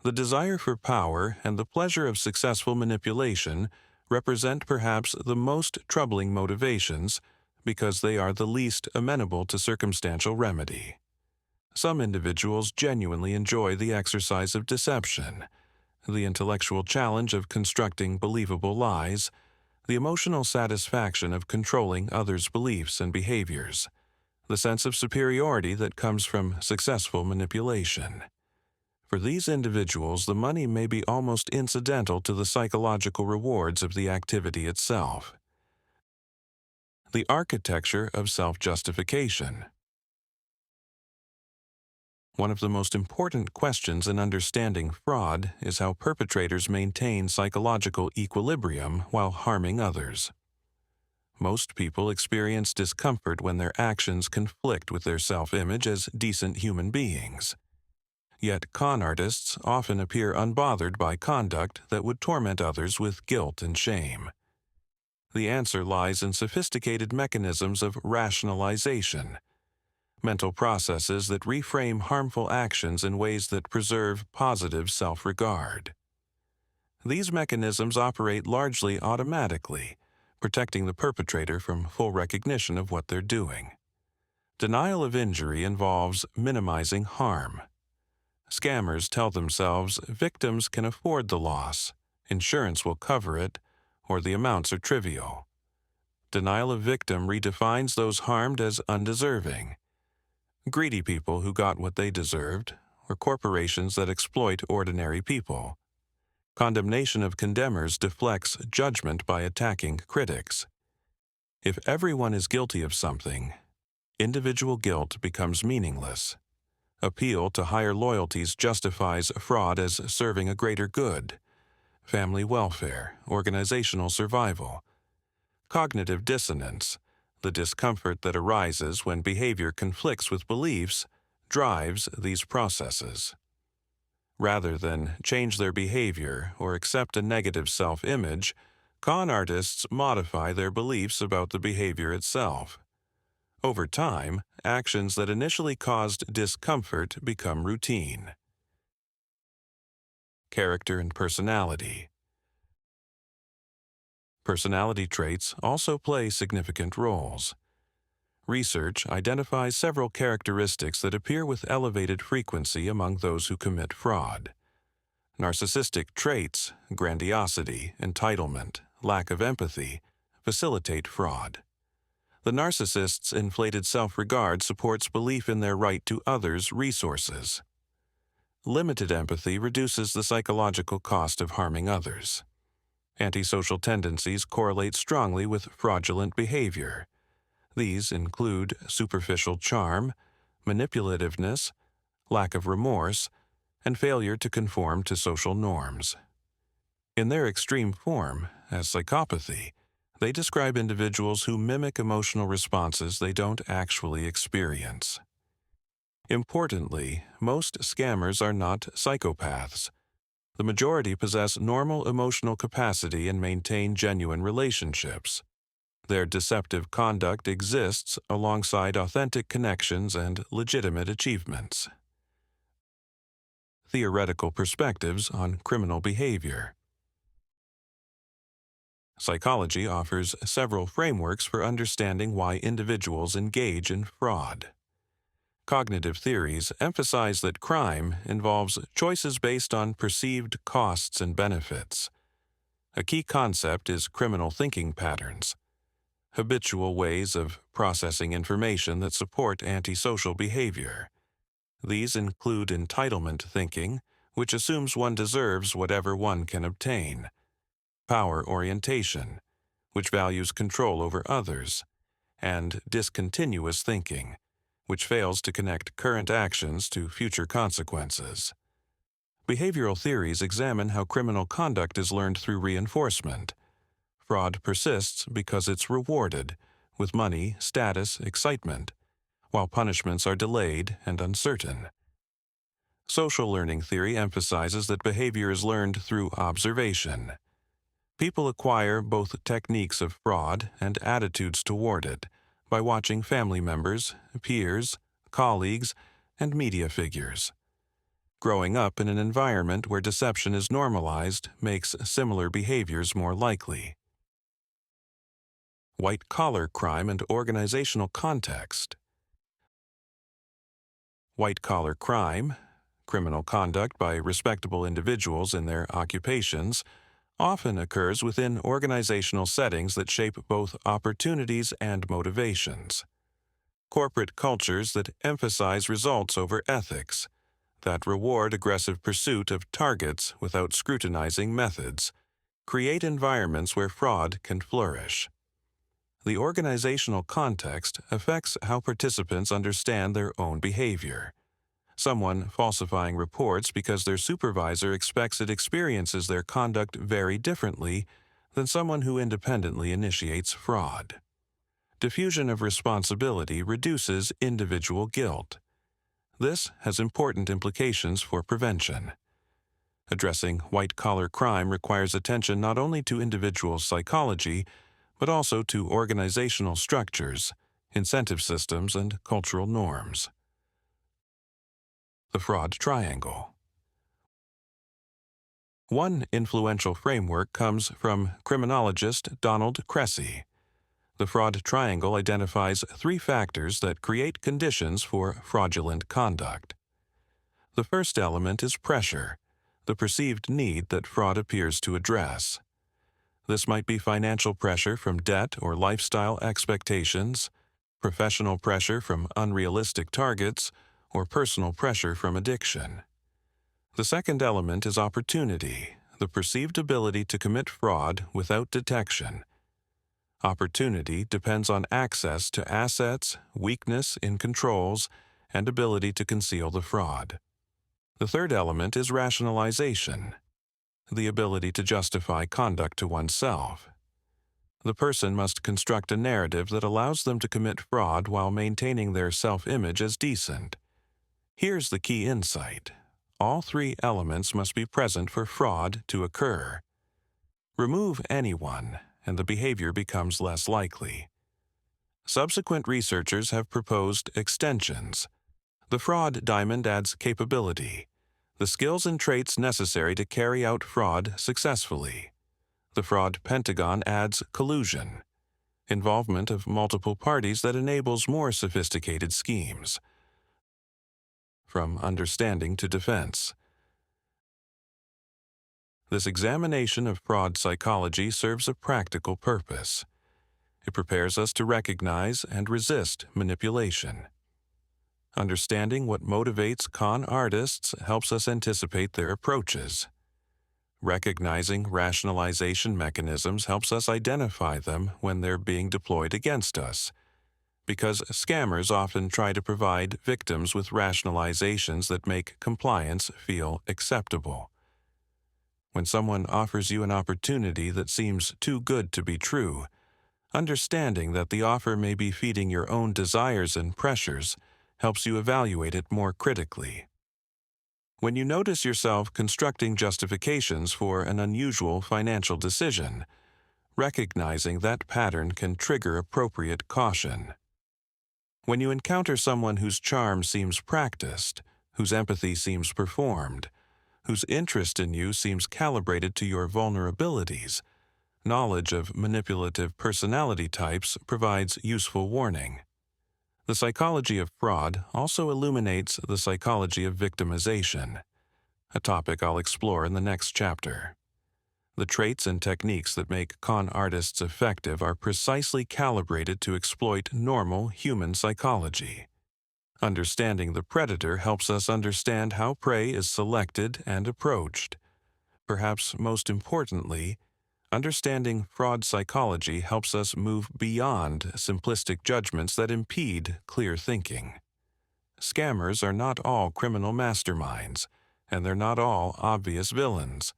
The desire for power and the pleasure of successful manipulation represent perhaps the most troubling motivations because they are the least amenable to circumstantial remedy. Some individuals genuinely enjoy the exercise of deception, the intellectual challenge of constructing believable lies, the emotional satisfaction of controlling others' beliefs and behaviors, the sense of superiority that comes from successful manipulation. For these individuals, the money may be almost incidental to the psychological rewards of the activity itself. The architecture of self-justification. One of the most important questions in understanding fraud is how perpetrators maintain psychological equilibrium while harming others. Most people experience discomfort when their actions conflict with their self-image as decent human beings. Yet con artists often appear unbothered by conduct that would torment others with guilt and shame. The answer lies in sophisticated mechanisms of rationalization, mental processes that reframe harmful actions in ways that preserve positive self-regard. These mechanisms operate largely automatically, protecting the perpetrator from full recognition of what they're doing. Denial of injury involves minimizing harm. Scammers tell themselves victims can afford the loss, insurance will cover it, or the amounts are trivial. Denial of victim redefines those harmed as undeserving. Greedy people who got what they deserved, or corporations that exploit ordinary people. Condemnation of condemners deflects judgment by attacking critics. If everyone is guilty of something, individual guilt becomes meaningless. Appeal to higher loyalties justifies fraud as serving a greater good, family welfare, organizational survival. Cognitive dissonance, the discomfort that arises when behavior conflicts with beliefs, drives these processes. Rather than change their behavior or accept a negative self-image, con artists modify their beliefs about the behavior itself. Over time, actions that initially caused discomfort become routine. Character and personality. Personality traits also play significant roles. Research identifies several characteristics that appear with elevated frequency among those who commit fraud. Narcissistic traits, grandiosity, entitlement, lack of empathy, facilitate fraud. The narcissist's inflated self-regard supports belief in their right to others' resources. Limited empathy reduces the psychological cost of harming others. Antisocial tendencies correlate strongly with fraudulent behavior. These include superficial charm, manipulativeness, lack of remorse, and failure to conform to social norms. In their extreme form, as psychopathy, they describe individuals who mimic emotional responses they don't actually experience. Importantly, most scammers are not psychopaths. The majority possess normal emotional capacity and maintain genuine relationships. Their deceptive conduct exists alongside authentic connections and legitimate achievements. Theoretical perspectives on criminal behavior. Psychology offers several frameworks for understanding why individuals engage in fraud. Cognitive theories emphasize that crime involves choices based on perceived costs and benefits. A key concept is criminal thinking patterns, habitual ways of processing information that support antisocial behavior. These include entitlement thinking, which assumes one deserves whatever one can obtain; power orientation, which values control over others; and discontinuous thinking, which fails to connect current actions to future consequences. Behavioral theories examine how criminal conduct is learned through reinforcement. Fraud persists because it's rewarded, with money, status, excitement, while punishments are delayed and uncertain. Social learning theory emphasizes that behavior is learned through observation. People acquire both techniques of fraud and attitudes toward it by watching family members, peers, colleagues, and media figures. Growing up in an environment where deception is normalized makes similar behaviors more likely. White-collar crime and organizational context. White-collar crime, criminal conduct by respectable individuals in their occupations, often occurs within organizational settings that shape both opportunities and motivations. Corporate cultures that emphasize results over ethics, that reward aggressive pursuit of targets without scrutinizing methods, create environments where fraud can flourish. The organizational context affects how participants understand their own behavior. Someone falsifying reports because their supervisor expects it experiences their conduct very differently than someone who independently initiates fraud. Diffusion of responsibility reduces individual guilt. This has important implications for prevention. Addressing white-collar crime requires attention not only to individual psychology, but also to organizational structures, incentive systems, and cultural norms. The fraud triangle. One influential framework comes from criminologist Donald Cressy. The fraud triangle identifies 3 factors that create conditions for fraudulent conduct. The first element is pressure, the perceived need that fraud appears to address. This might be financial pressure from debt or lifestyle expectations, professional pressure from unrealistic targets, or personal pressure from addiction. The second element is opportunity, the perceived ability to commit fraud without detection. Opportunity depends on access to assets, weakness in controls, and ability to conceal the fraud. The third element is rationalization, the ability to justify conduct to oneself. The person must construct a narrative that allows them to commit fraud while maintaining their self-image as decent. Here's the key insight. All 3 elements must be present for fraud to occur. Remove anyone, and the behavior becomes less likely. Subsequent researchers have proposed extensions. The fraud diamond adds capability, the skills and traits necessary to carry out fraud successfully. The fraud pentagon adds collusion, involvement of multiple parties that enables more sophisticated schemes. From understanding to defense. This examination of fraud psychology serves a practical purpose. It prepares us to recognize and resist manipulation. Understanding what motivates con artists helps us anticipate their approaches. Recognizing rationalization mechanisms helps us identify them when they're being deployed against us, because scammers often try to provide victims with rationalizations that make compliance feel acceptable. When someone offers you an opportunity that seems too good to be true, understanding that the offer may be feeding your own desires and pressures helps you evaluate it more critically. When you notice yourself constructing justifications for an unusual financial decision, recognizing that pattern can trigger appropriate caution. When you encounter someone whose charm seems practiced, whose empathy seems performed, whose interest in you seems calibrated to your vulnerabilities, knowledge of manipulative personality types provides useful warning. The psychology of fraud also illuminates the psychology of victimization, a topic I'll explore in the next chapter. The traits and techniques that make con artists effective are precisely calibrated to exploit normal human psychology. Understanding the predator helps us understand how prey is selected and approached. Perhaps most importantly, understanding fraud psychology helps us move beyond simplistic judgments that impede clear thinking. Scammers are not all criminal masterminds, and they're not all obvious villains.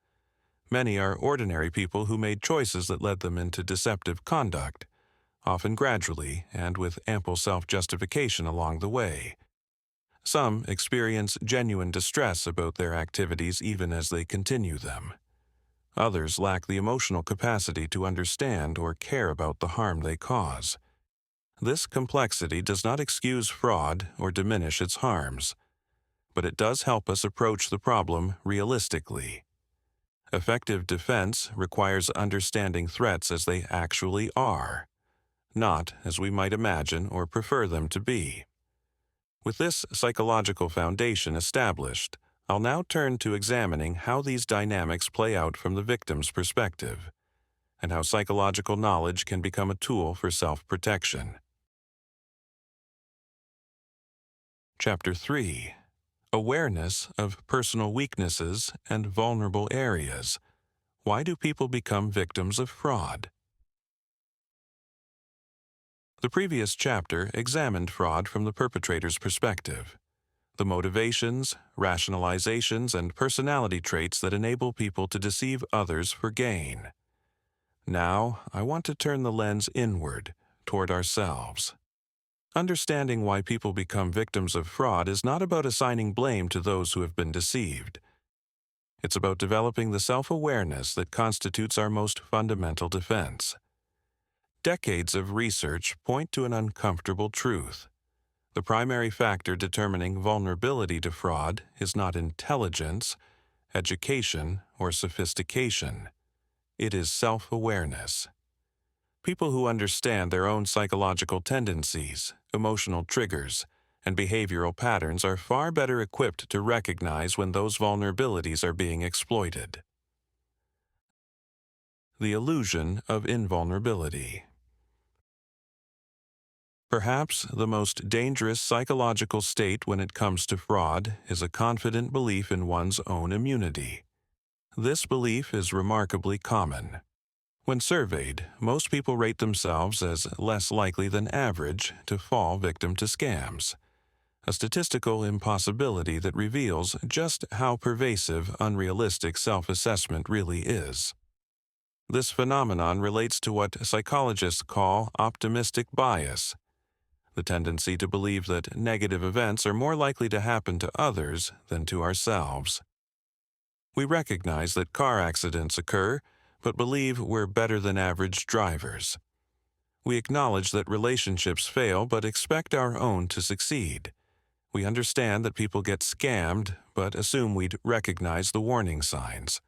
Many are ordinary people who made choices that led them into deceptive conduct, often gradually and with ample self-justification along the way. Some experience genuine distress about their activities even as they continue them. Others lack the emotional capacity to understand or care about the harm they cause. This complexity does not excuse fraud or diminish its harms, but it does help us approach the problem realistically. Effective defense requires understanding threats as they actually are, not as we might imagine or prefer them to be. With this psychological foundation established, I'll now turn to examining how these dynamics play out from the victim's perspective, and how psychological knowledge can become a tool for self-protection. Chapter 3. Awareness of personal weaknesses and vulnerable areas. Why do people become victims of fraud? The previous chapter examined fraud from the perpetrator's perspective, the motivations, rationalizations, and personality traits that enable people to deceive others for gain. Now, I want to turn the lens inward, toward ourselves. Understanding why people become victims of fraud is not about assigning blame to those who have been deceived. It's about developing the self-awareness that constitutes our most fundamental defense. Decades of research point to an uncomfortable truth. The primary factor determining vulnerability to fraud is not intelligence, education, or sophistication. It is self-awareness. People who understand their own psychological tendencies, emotional triggers, and behavioral patterns are far better equipped to recognize when those vulnerabilities are being exploited. The illusion of invulnerability. Perhaps the most dangerous psychological state when it comes to fraud is a confident belief in one's own immunity. This belief is remarkably common. When surveyed, most people rate themselves as less likely than average to fall victim to scams, a statistical impossibility that reveals just how pervasive unrealistic self-assessment really is. This phenomenon relates to what psychologists call optimistic bias, the tendency to believe that negative events are more likely to happen to others than to ourselves. We recognize that car accidents occur, but believe we're better than average drivers. We acknowledge that relationships fail, but expect our own to succeed. We understand that people get scammed, but assume we'd recognize the warning signs.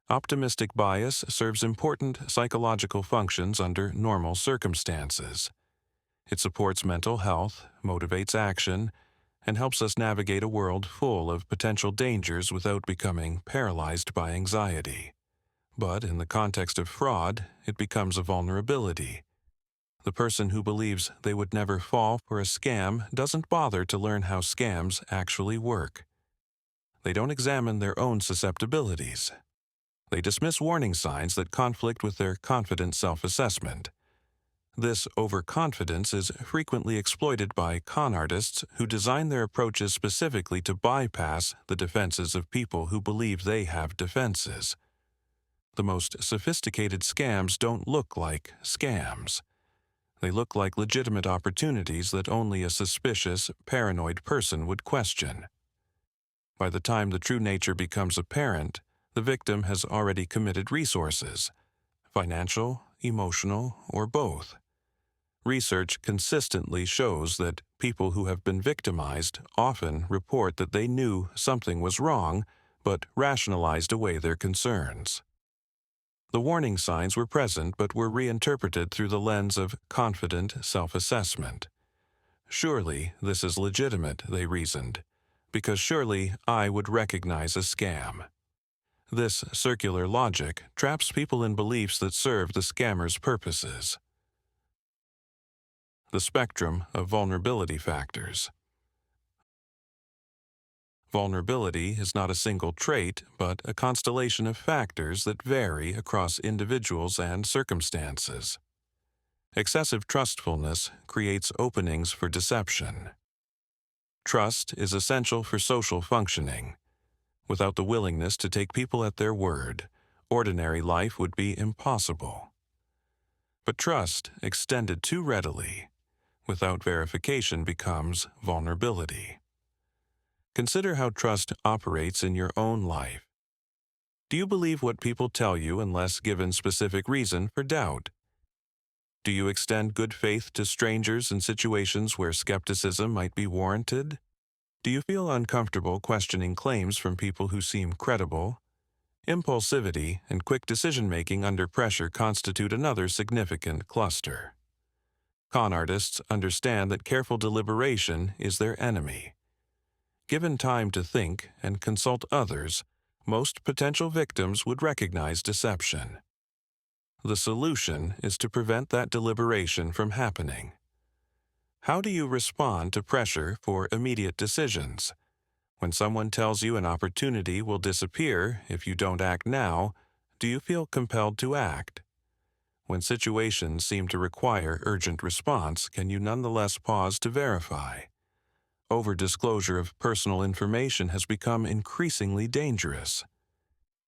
Optimistic bias serves important psychological functions under normal circumstances. It supports mental health, motivates action, and helps us navigate a world full of potential dangers without becoming paralyzed by anxiety. But in the context of fraud, it becomes a vulnerability. The person who believes they would never fall for a scam doesn't bother to learn how scams actually work. They don't examine their own susceptibilities. They dismiss warning signs that conflict with their confident self-assessment. This overconfidence is frequently exploited by con artists who design their approaches specifically to bypass the defenses of people who believe they have defenses. The most sophisticated scams don't look like scams. They look like legitimate opportunities that only a suspicious, paranoid person would question. By the time the true nature becomes apparent, the victim has already committed resources, financial, emotional, or both. Research consistently shows that people who have been victimized often report that they knew something was wrong, but rationalized away their concerns. The warning signs were present but were reinterpreted through the lens of confident self-assessment. Surely this is legitimate, they reasoned, because surely I would recognize a scam. This circular logic traps people in beliefs that serve the scammer's purposes. The spectrum of vulnerability factors. Vulnerability is not a single trait, but a constellation of factors that vary across individuals and circumstances. Excessive trustfulness creates openings for deception. Trust is essential for social functioning. Without the willingness to take people at their word, ordinary life would be impossible. But trust, extended too readily, without verification becomes vulnerability. Consider how trust operates in your own life. Do you believe what people tell you unless given specific reason for doubt? Do you extend good faith to strangers in situations where skepticism might be warranted? Do you feel uncomfortable questioning claims from people who seem credible? Impulsivity and quick decision-making under pressure constitute another significant cluster. Con artists understand that careful deliberation is their enemy. Given time to think and consult others, most potential victims would recognize deception. The solution is to prevent that deliberation from happening. How do you respond to pressure for immediate decisions? When someone tells you an opportunity will disappear if you don't act now, do you feel compelled to act? When situations seem to require urgent response, can you nonetheless pause to verify? Over-disclosure of personal information has become increasingly dangerous.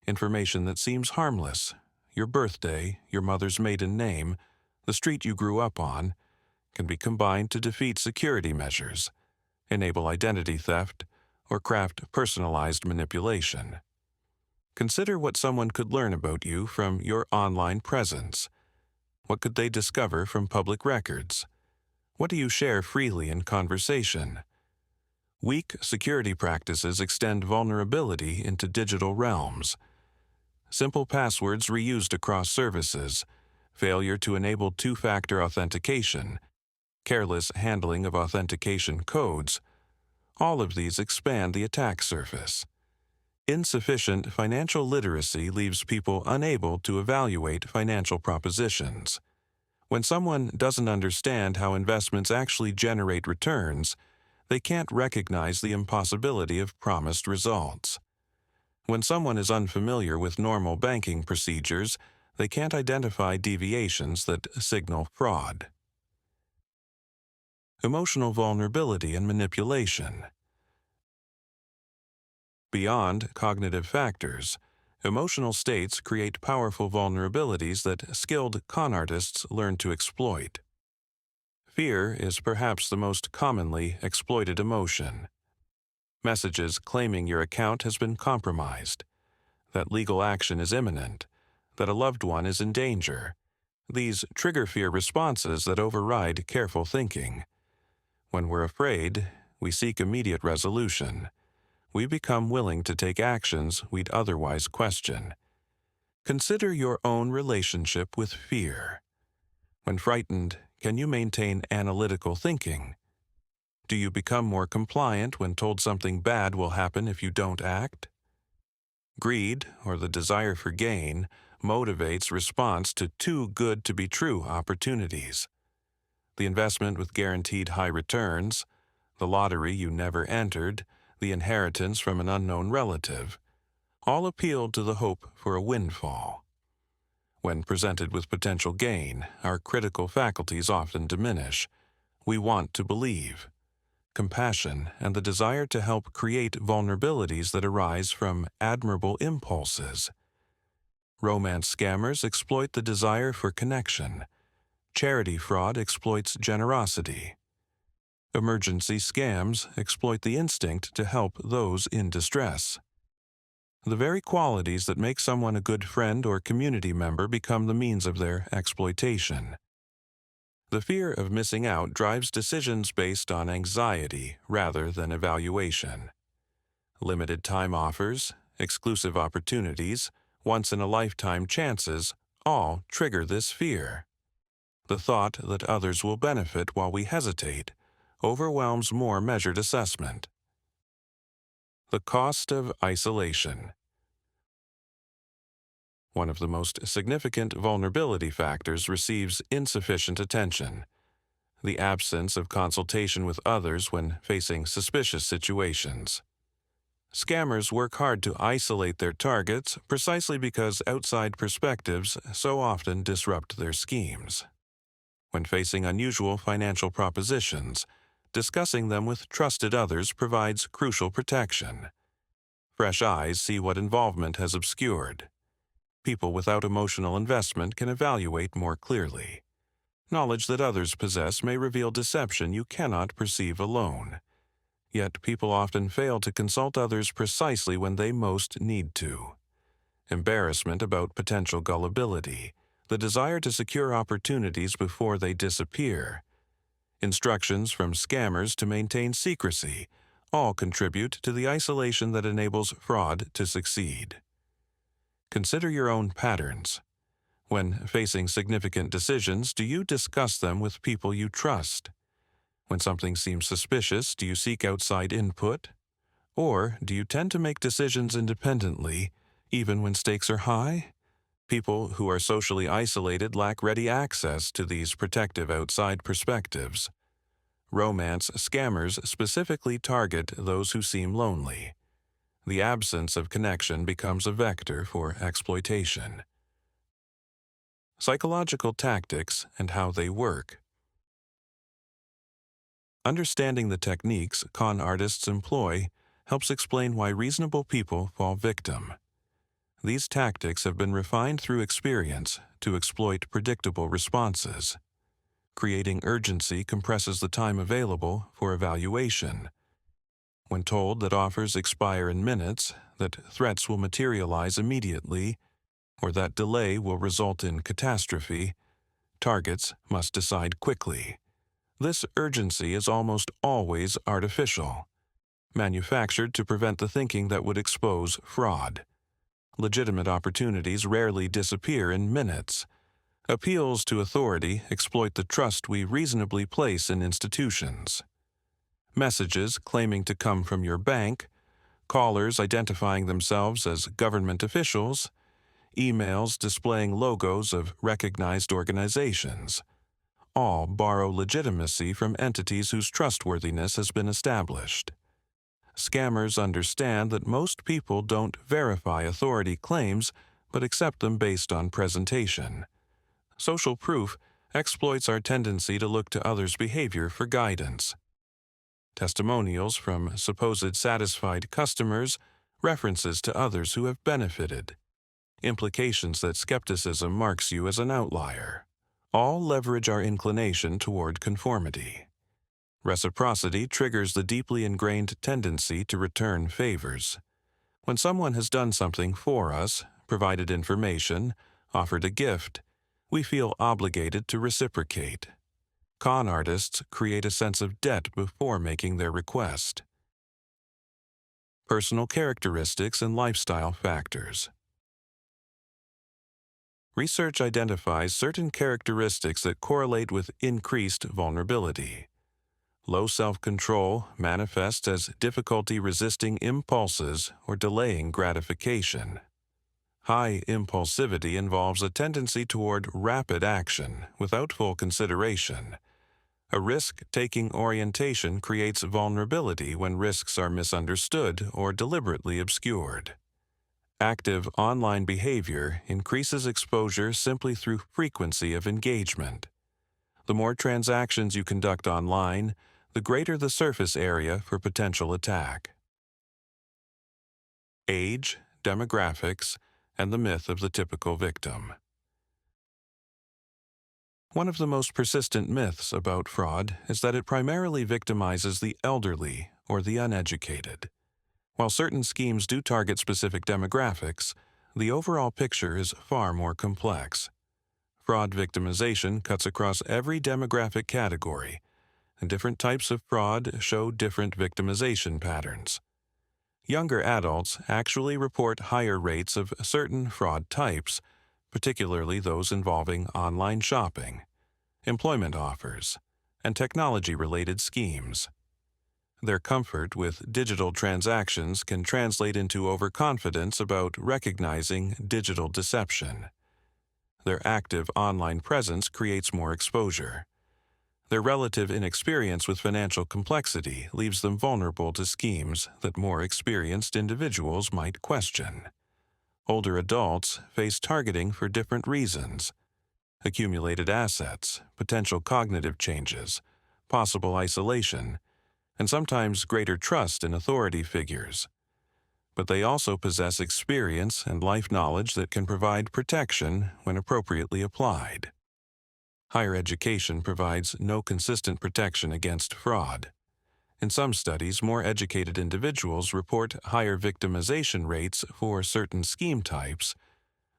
Information that seems harmless, your birthday, your mother's maiden name, the street you grew up on, can be combined to defeat security measures, enable identity theft, or craft personalized manipulation. Consider what someone could learn about you from your online presence. What could they discover from public records? What do you share freely in conversation? Weak security practices extend vulnerability into digital realms. Simple passwords reused across services, failure to enable two-factor authentication, careless handling of authentication codes, all of these expand the attack surface. Insufficient financial literacy leaves people unable to evaluate financial propositions. When someone doesn't understand how investments actually generate returns, they can't recognize the impossibility of promised results. When someone is unfamiliar with normal banking procedures, they can't identify deviations that signal fraud. Emotional vulnerability and manipulation. Beyond cognitive factors, emotional states create powerful vulnerabilities that skilled con artists learn to exploit. Fear is perhaps the most commonly exploited emotion. Messages claiming your account has been compromised, that legal action is imminent, that a loved one is in danger. These trigger fear responses that override careful thinking. When we're afraid, we seek immediate resolution. We become willing to take actions we'd otherwise question. Consider your own relationship with fear. When frightened, can you maintain analytical thinking? Do you become more compliant when told something bad will happen if you don't act? Greed, or the desire for gain, motivates response to too good to be true opportunities. The investment with guaranteed high returns, the lottery you never entered, the inheritance from an unknown relative, all appeal to the hope for a windfall. When presented with potential gain, our critical faculties often diminish. We want to believe. Compassion and the desire to help create vulnerabilities that arise from admirable impulses. Romance scammers exploit the desire for connection. Charity fraud exploits generosity. Emergency scams exploit the instinct to help those in distress. The very qualities that make someone a good friend or community member become the means of their exploitation. The fear of missing out drives decisions based on anxiety rather than evaluation. Limited time offers, exclusive opportunities, once-in-a-lifetime chances all trigger this fear. The thought that others will benefit while we hesitate overwhelms more measured assessment. The cost of isolation. One of the most significant vulnerability factors receives insufficient attention: the absence of consultation with others when facing suspicious situations. Scammers work hard to isolate their targets precisely because outside perspectives so often disrupt their schemes. When facing unusual financial propositions, discussing them with trusted others provides crucial protection. Fresh eyes see what involvement has obscured. People without emotional investment can evaluate more clearly. Knowledge that others possess may reveal deception you cannot perceive alone. Yet people often fail to consult others precisely when they most need to. Embarrassment about potential gullibility, the desire to secure opportunities before they disappear, instructions from scammers to maintain secrecy, all contribute to the isolation that enables fraud to succeed. Consider your own patterns. When facing significant decisions, do you discuss them with people you trust? When something seems suspicious, do you seek outside input? Or do you tend to make decisions independently, even when stakes are high? People who are socially isolated lack ready access to these protective outside perspectives. Romance scammers specifically target those who seem lonely. The absence of connection becomes a vector for exploitation. Psychological tactics and how they work. Understanding the techniques con artists employ helps explain why reasonable people fall victim. These tactics have been refined through experience to exploit predictable responses. Creating urgency compresses the time available for evaluation. When told that offers expire in minutes, that threats will materialize immediately, or that delay will result in catastrophe, targets must decide quickly. This urgency is almost always artificial, manufactured to prevent the thinking that would expose fraud. Legitimate opportunities rarely disappear in minutes. Appeals to authority exploit the trust we reasonably place in institutions. Messages claiming to come from your bank, callers identifying themselves as government officials, emails displaying logos of recognized organizations, all borrow legitimacy from entities whose trustworthiness has been established. Scammers understand that most people don't verify authority claims but accept them based on presentation. Social proof exploits our tendency to look to others' behavior for guidance. Testimonials from supposed satisfied customers, references to others who have benefited, implications that skepticism marks you as an outlier, all leverage our inclination toward conformity. Reciprocity triggers the deeply ingrained tendency to return favors. When someone has done something for us, provided information, offered a gift, we feel obligated to reciprocate. Con artists create a sense of debt before making their request. Personal characteristics and lifestyle factors. Research identifies certain characteristics that correlate with increased vulnerability. low self-control manifests as difficulty resisting impulses or delaying gratification. High impulsivity involves a tendency toward rapid action without full consideration. A risk-taking orientation creates vulnerability when risks are misunderstood or deliberately obscured. Active online behavior increases exposure simply through frequency of engagement. The more transactions you conduct online, the greater the surface area for potential attack. Age, demographics, and the myth of the typical victim. One of the most persistent myths about fraud is that it primarily victimizes the elderly or the uneducated. While certain schemes do target specific demographics, the overall picture is far more complex. Fraud victimization cuts across every demographic category, and different types of fraud show different victimization patterns. Younger adults actually report higher rates of certain fraud types, particularly those involving online shopping, employment offers, and technology-related schemes. Their comfort with digital transactions can translate into overconfidence about recognizing digital deception. Their active online presence creates more exposure. Their relative inexperience with financial complexity leaves them vulnerable to schemes that more experienced individuals might question. Older adults face targeting for different reasons: accumulated assets, potential cognitive changes, possible isolation, and sometimes greater trust in authority figures. But they also possess experience and life knowledge that can provide protection when appropriately applied. Higher education provides no consistent protection against fraud. In some studies, more educated individuals report higher victimization rates for certain scheme types,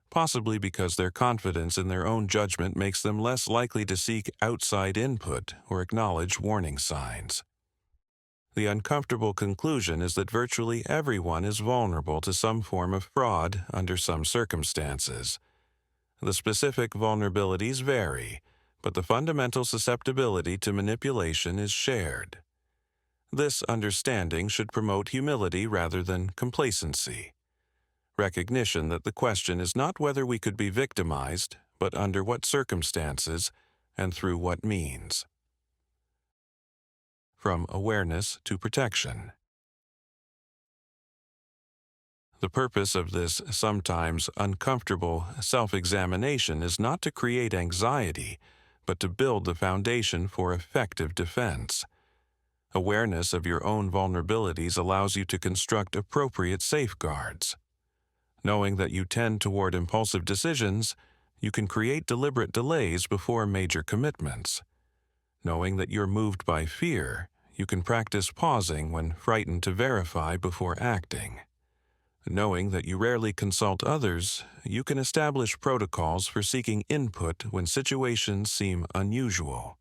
possibly because their confidence in their own judgment makes them less likely to seek outside input or acknowledge warning signs. The uncomfortable conclusion is that virtually everyone is vulnerable to some form of fraud under some circumstances. The specific vulnerabilities vary, but the fundamental susceptibility to manipulation is shared. This understanding should promote humility rather than complacency. Recognition that the question is not whether we could be victimized, but under what circumstances and through what means. From awareness to protection. The purpose of this sometimes uncomfortable self-examination is not to create anxiety, but to build the foundation for effective defense. Awareness of your own vulnerabilities allows you to construct appropriate safeguards. Knowing that you tend toward impulsive decisions, you can create deliberate delays before major commitments. Knowing that you're moved by fear, you can practice pausing when frightened to verify before acting. Knowing that you rarely consult others, you can establish protocols for seeking input when situations seem unusual.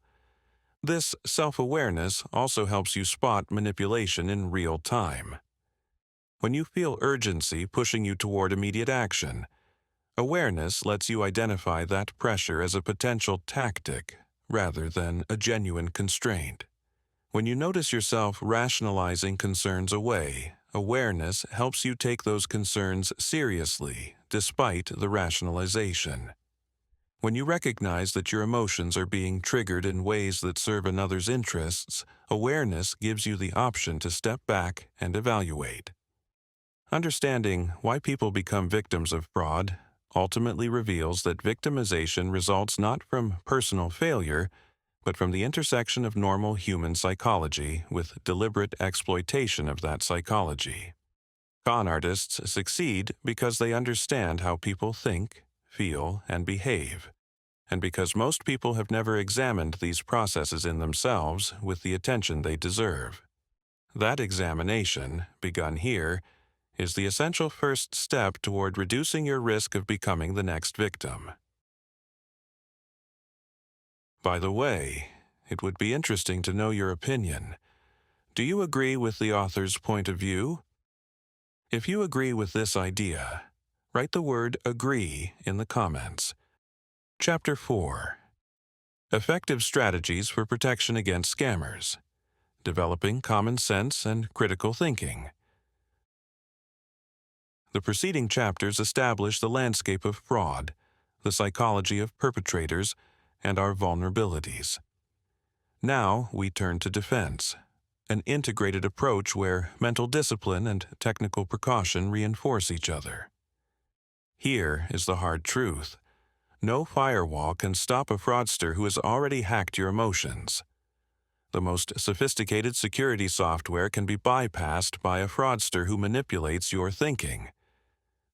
This self-awareness also helps you spot manipulation in real time. When you feel urgency pushing you toward immediate action, awareness lets you identify that pressure as a potential tactic rather than a genuine constraint. When you notice yourself rationalizing concerns away, awareness helps you take those concerns seriously despite the rationalization. When you recognize that your emotions are being triggered in ways that serve another's interests, awareness gives you the option to step back and evaluate. Understanding why people become victims of fraud ultimately reveals that victimization results not from personal failure, but from the intersection of normal human psychology with deliberate exploitation of that psychology. Con artists succeed because they understand how people think, feel, and behave, and because most people have never examined these processes in themselves with the attention they deserve. That examination, begun here, is the essential first step toward reducing your risk of becoming the next victim. By the way, it would be interesting to know your opinion. Do you agree with the author's point of view? If you agree with this idea, write the word "agree" in the comments. Chapter 4. Effective Strategies for Protection Against Scammers. developing common sense and critical thinking. The preceding chapters establish the landscape of fraud, the psychology of perpetrators, and our vulnerabilities. Now we turn to defense, an integrated approach where mental discipline and technical precaution reinforce each other. Here is the hard truth. No firewall can stop a fraudster who has already hacked your emotions. The most sophisticated security software can be bypassed by a fraudster who manipulates your thinking.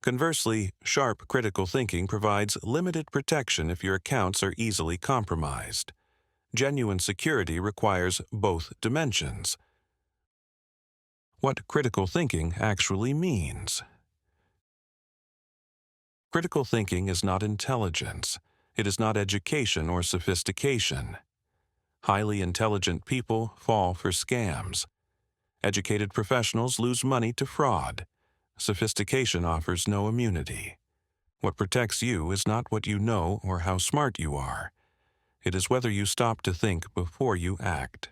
Conversely, sharp critical thinking provides limited protection if your accounts are easily compromised. Genuine security requires both dimensions. What critical thinking actually means. Critical thinking is not intelligence. It is not education or sophistication. Highly intelligent people fall for scams. Educated professionals lose money to fraud. Sophistication offers no immunity. What protects you is not what you know or how smart you are. It is whether you stop to think before you act.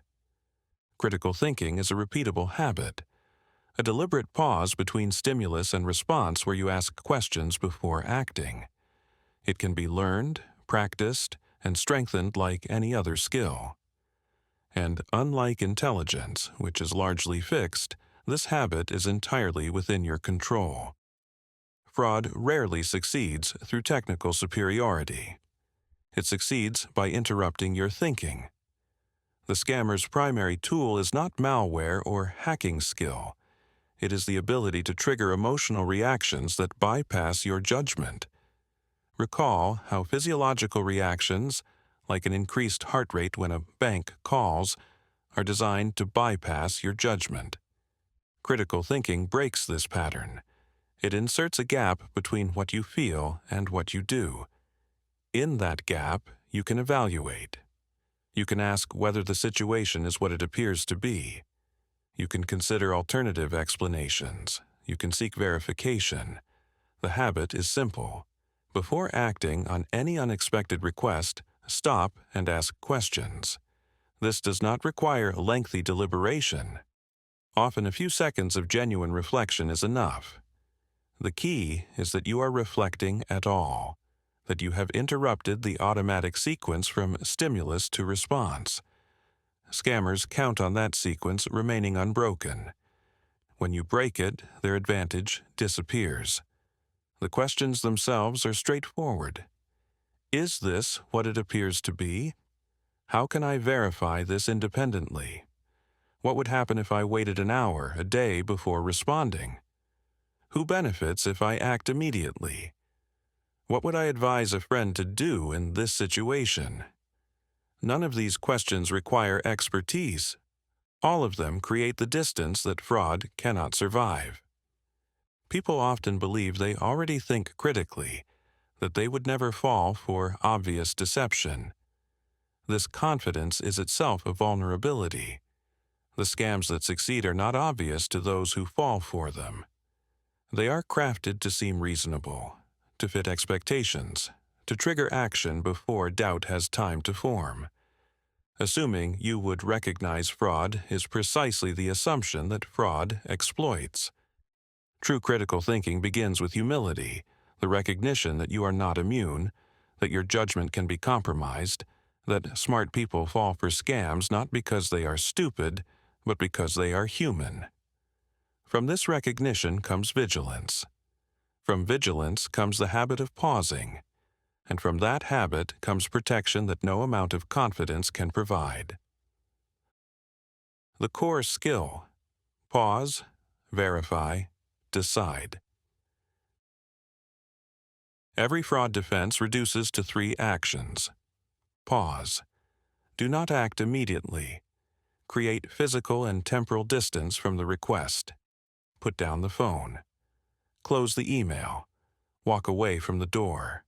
Critical thinking is a repeatable habit, a deliberate pause between stimulus and response where you ask questions before acting. It can be learned, practiced, and strengthened like any other skill. And unlike intelligence, which is largely fixed, this habit is entirely within your control. Fraud rarely succeeds through technical superiority. It succeeds by interrupting your thinking. The scammer's primary tool is not malware or hacking skill. It is the ability to trigger emotional reactions that bypass your judgment. Recall how physiological reactions, like an increased heart rate when a bank calls, are designed to bypass your judgment. Critical thinking breaks this pattern. It inserts a gap between what you feel and what you do. In that gap, you can evaluate. You can ask whether the situation is what it appears to be. You can consider alternative explanations. You can seek verification. The habit is simple. Before acting on any unexpected request, stop and ask questions. This does not require lengthy deliberation. Often a few seconds of genuine reflection is enough. The key is that you are reflecting at all, that you have interrupted the automatic sequence from stimulus to response. Scammers count on that sequence remaining unbroken. When you break it, their advantage disappears. The questions themselves are straightforward. Is this what it appears to be? How can I verify this independently? What would happen if I waited an hour, a day before responding? Who benefits if I act immediately? What would I advise a friend to do in this situation? None of these questions require expertise. All of them create the distance that fraud cannot survive. People often believe they already think critically, that they would never fall for obvious deception. This confidence is itself a vulnerability. The scams that succeed are not obvious to those who fall for them. They are crafted to seem reasonable, to fit expectations, to trigger action before doubt has time to form. Assuming you would recognize fraud is precisely the assumption that fraud exploits. True critical thinking begins with humility, the recognition that you are not immune, that your judgment can be compromised, that smart people fall for scams not because they are stupid, but because they are human. From this recognition comes vigilance. From vigilance comes the habit of pausing, and from that habit comes protection that no amount of confidence can provide. The core skill: pause, verify, decide. Every fraud defense reduces to 3 actions. Pause. Do not act immediately. Create physical and temporal distance from the request. Put down the phone. Close the email. Walk away from the door.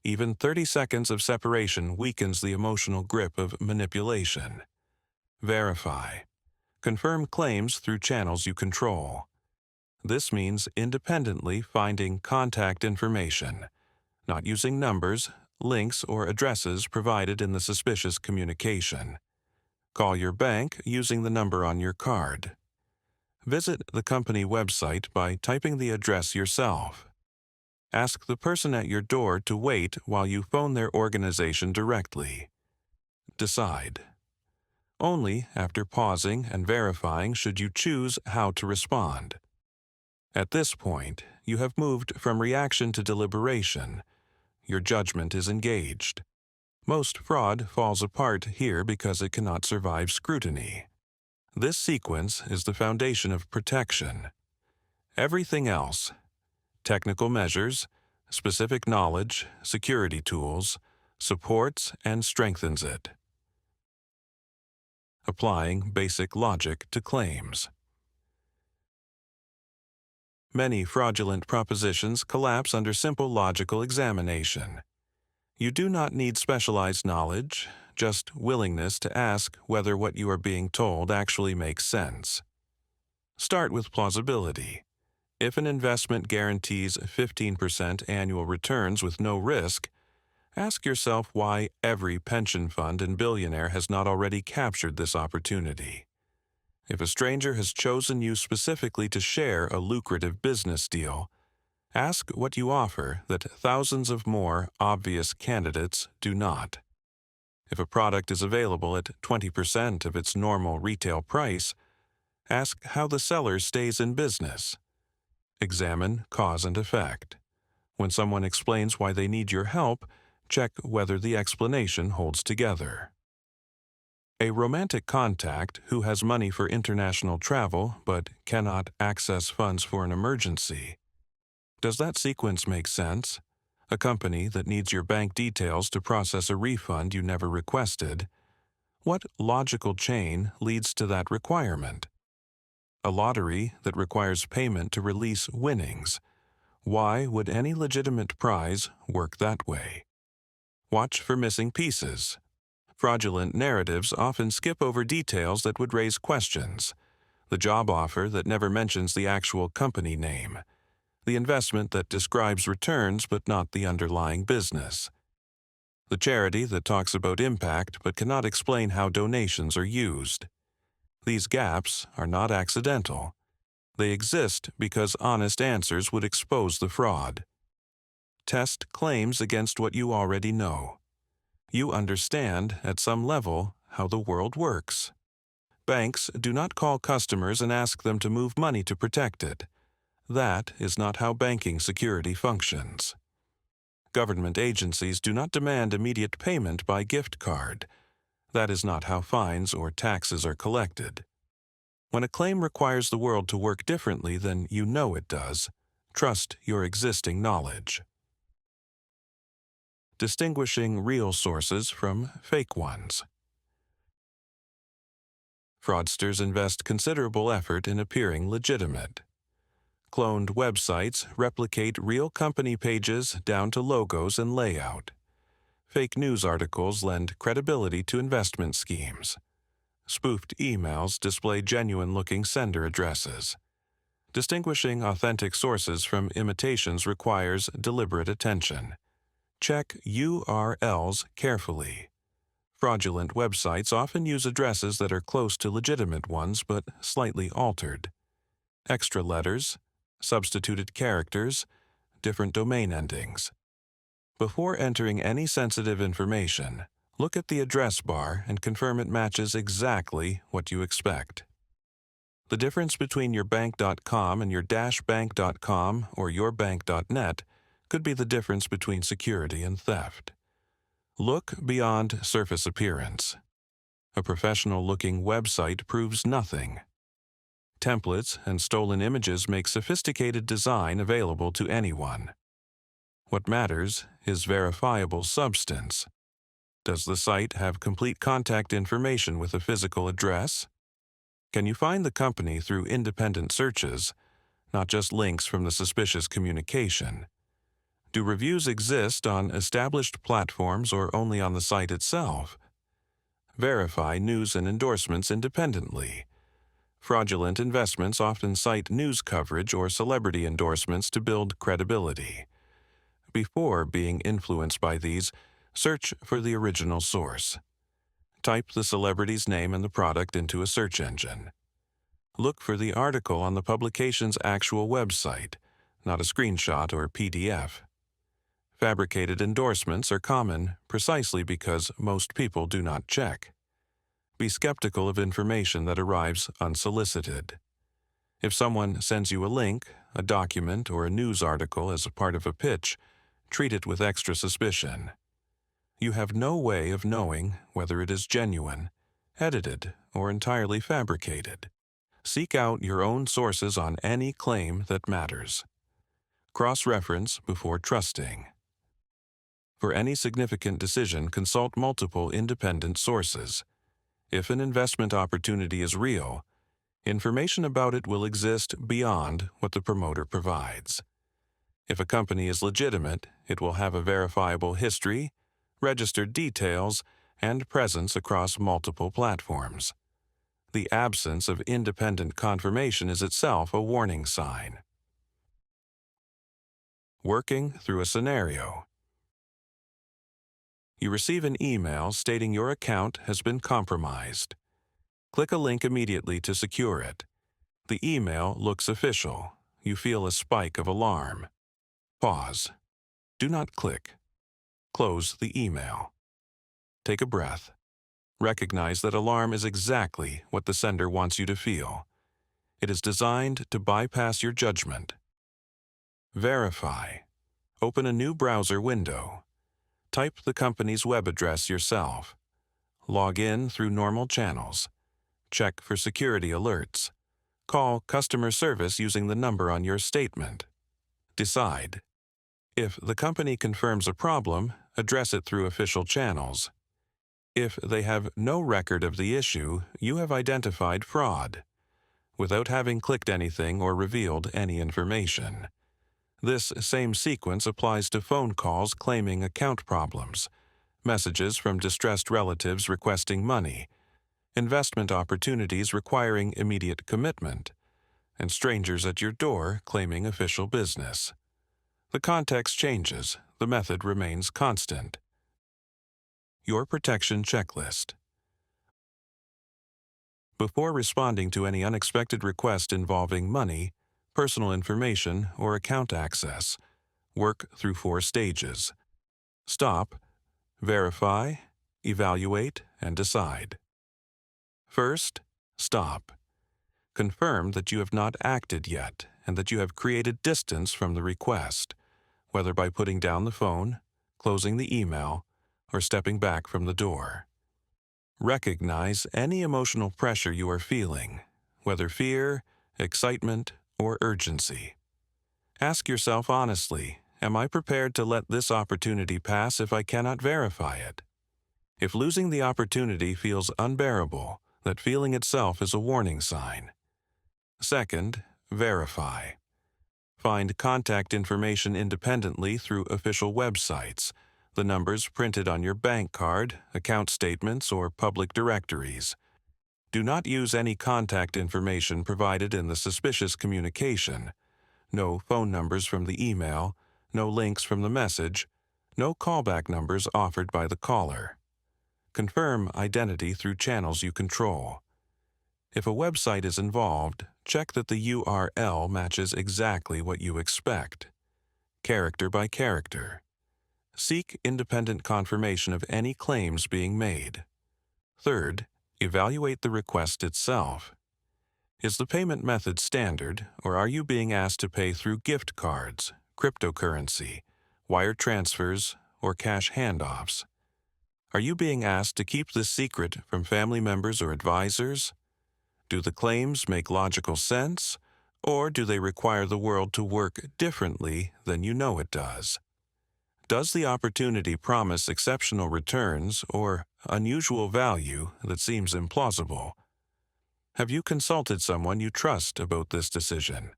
Even 30 seconds of separation weakens the emotional grip of manipulation. Verify. Confirm claims through channels you control. This means independently finding contact information, not using numbers, links, or addresses provided in the suspicious communication. Call your bank using the number on your card. Visit the company website by typing the address yourself. Ask the person at your door to wait while you phone their organization directly. Decide. Only after pausing and verifying should you choose how to respond. At this point, you have moved from reaction to deliberation. Your judgment is engaged. Most fraud falls apart here because it cannot survive scrutiny. This sequence is the foundation of protection. Everything else, technical measures, specific knowledge, security tools, supports and strengthens it. Applying basic logic to claims. Many fraudulent propositions collapse under simple logical examination. You do not need specialized knowledge, just willingness to ask whether what you are being told actually makes sense. Start with plausibility. If an investment guarantees 15% annual returns with no risk, ask yourself why every pension fund and billionaire has not already captured this opportunity. If a stranger has chosen you specifically to share a lucrative business deal, ask what you offer that thousands of more obvious candidates do not. If a product is available at 20% of its normal retail price, ask how the seller stays in business. Examine cause and effect. When someone explains why they need your help, check whether the explanation holds together. A romantic contact who has money for international travel but cannot access funds for an emergency. Does that sequence make sense? A company that needs your bank details to process a refund you never requested. What logical chain leads to that requirement? A lottery that requires payment to release winnings. Why would any legitimate prize work that way? Watch for missing pieces. Fraudulent narratives often skip over details that would raise questions. The job offer that never mentions the actual company name. The investment that describes returns but not the underlying business. The charity that talks about impact but cannot explain how donations are used. These gaps are not accidental. They exist because honest answers would expose the fraud. Test claims against what you already know. You understand, at some level, how the world works. Banks do not call customers and ask them to move money to protect it. That is not how banking security functions. Government agencies do not demand immediate payment by gift card. That is not how fines or taxes are collected. When a claim requires the world to work differently than you know it does, trust your existing knowledge. Distinguishing real sources from fake ones. Fraudsters invest considerable effort in appearing legitimate. Cloned websites replicate real company pages down to logos and layout. Fake news articles lend credibility to investment schemes. Spoofed emails display genuine-looking sender addresses. Distinguishing authentic sources from imitations requires deliberate attention. Check URLs carefully. Fraudulent websites often use addresses that are close to legitimate ones but slightly altered. Extra letters, substituted characters, different domain endings. Before entering any sensitive information, look at the address bar and confirm it matches exactly what you expect. The difference between yourbank.com and your -bank.com or yourbank.net could be the difference between security and theft. Look beyond surface appearance. A professional-looking website proves nothing. Templates and stolen images make sophisticated design available to anyone. What matters is verifiable substance. Does the site have complete contact information with a physical address? Can you find the company through independent searches, not just links from the suspicious communication? Do reviews exist on established platforms or only on the site itself? Verify news and endorsements independently. Fraudulent investments often cite news coverage or celebrity endorsements to build credibility. Before being influenced by these, search for the original source. Type the celebrity's name and the product into a search engine. Look for the article on the publication's actual website, not a screenshot or PDF. Fabricated endorsements are common precisely because most people do not check. Be skeptical of information that arrives unsolicited. If someone sends you a link, a document, or a news article as a part of a pitch, treat it with extra suspicion. You have no way of knowing whether it is genuine, edited, or entirely fabricated. Seek out your own sources on any claim that matters. Cross-reference before trusting. For any significant decision, consult multiple independent sources. If an investment opportunity is real, information about it will exist beyond what the promoter provides. If a company is legitimate, it will have a verifiable history, registered details, and presence across multiple platforms. The absence of independent confirmation is itself a warning sign. Working through a scenario. You receive an email stating your account has been compromised. Click a link immediately to secure it. The email looks official. You feel a spike of alarm. Pause. Do not click. Close the email. Take a breath. Recognize that alarm is exactly what the sender wants you to feel. It is designed to bypass your judgment. Verify. Open a new browser window. Type the company's web address yourself. Log in through normal channels. Check for security alerts. Call customer service using the number on your statement. Decide. If the company confirms a problem, address it through official channels. If they have no record of the issue, you have identified fraud, without having clicked anything or revealed any information. This same sequence applies to phone calls claiming account problems, messages from distressed relatives requesting money, investment opportunities requiring immediate commitment, and strangers at your door claiming official business. The context changes, the method remains constant. Your protection checklist. Before responding to any unexpected request involving money, personal information, or account access, work through 4 stages. Stop, verify, evaluate, and decide. First, stop. Confirm that you have not acted yet and that you have created distance from the request, whether by putting down the phone, closing the email, or stepping back from the door. Recognize any emotional pressure you are feeling, whether fear, excitement, or urgency. Ask yourself honestly, am I prepared to let this opportunity pass if I cannot verify it? If losing the opportunity feels unbearable, that feeling itself is a warning sign. Second, verify. Find contact information independently through official websites, the numbers printed on your bank card, account statements, or public directories. Do not use any contact information provided in the suspicious communication. No phone numbers from the email, no links from the message, no callback numbers offered by the caller. Confirm identity through channels you control. If a website is involved, check that the URL matches exactly what you expect. Character by character. Seek independent confirmation of any claims being made. Third, evaluate the request itself. Is the payment method standard, or are you being asked to pay through gift cards, cryptocurrency, wire transfers, or cash handoffs? Are you being asked to keep this secret from family members or advisors? Do the claims make logical sense, or do they require the world to work differently than you know it does? Does the opportunity promise exceptional returns or unusual value that seems implausible? Have you consulted someone you trust about this decision?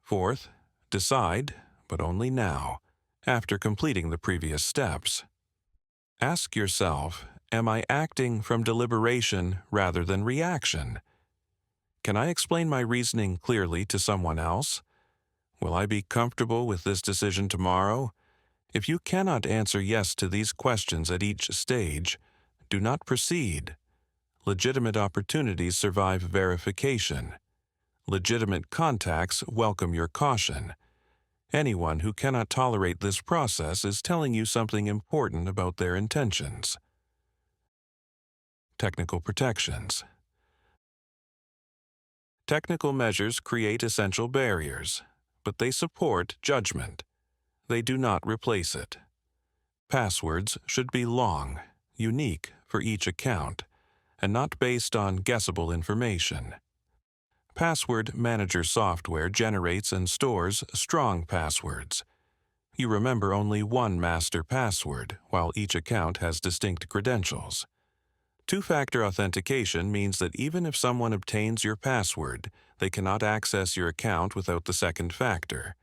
Fourth, decide, but only now, after completing the previous steps. Ask yourself, am I acting from deliberation rather than reaction? Can I explain my reasoning clearly to someone else? Will I be comfortable with this decision tomorrow? If you cannot answer yes to these questions at each stage, do not proceed. Legitimate opportunities survive verification. Legitimate contacts welcome your caution. Anyone who cannot tolerate this process is telling you something important about their intentions. Technical protections. Technical measures create essential barriers, but they support judgment. They do not replace it. Passwords should be long, unique for each account, and not based on guessable information. Password Manager software generates and stores strong passwords. You remember only one master password, while each account has distinct credentials. Two-factor authentication means that even if someone obtains your password, they cannot access your account without the second factor,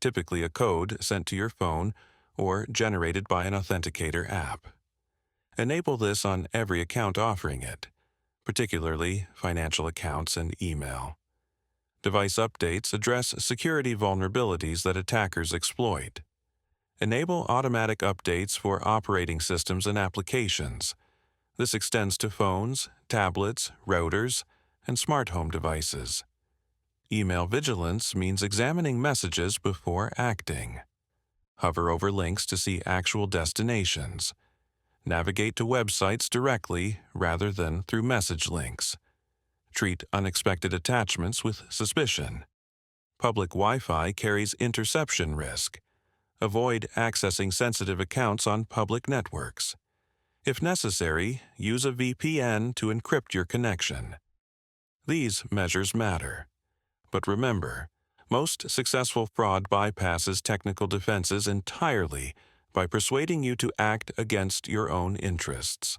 typically a code sent to your phone or generated by an authenticator app. Enable this on every account offering it, particularly financial accounts and email. Device updates address security vulnerabilities that attackers exploit. Enable automatic updates for operating systems and applications. This extends to phones, tablets, routers, and smart home devices. Email vigilance means examining messages before acting. Hover over links to see actual destinations. Navigate to websites directly rather than through message links. Treat unexpected attachments with suspicion. Public Wi-Fi carries interception risk. Avoid accessing sensitive accounts on public networks. If necessary, use a VPN to encrypt your connection. These measures matter. But remember, most successful fraud bypasses technical defenses entirely by persuading you to act against your own interests.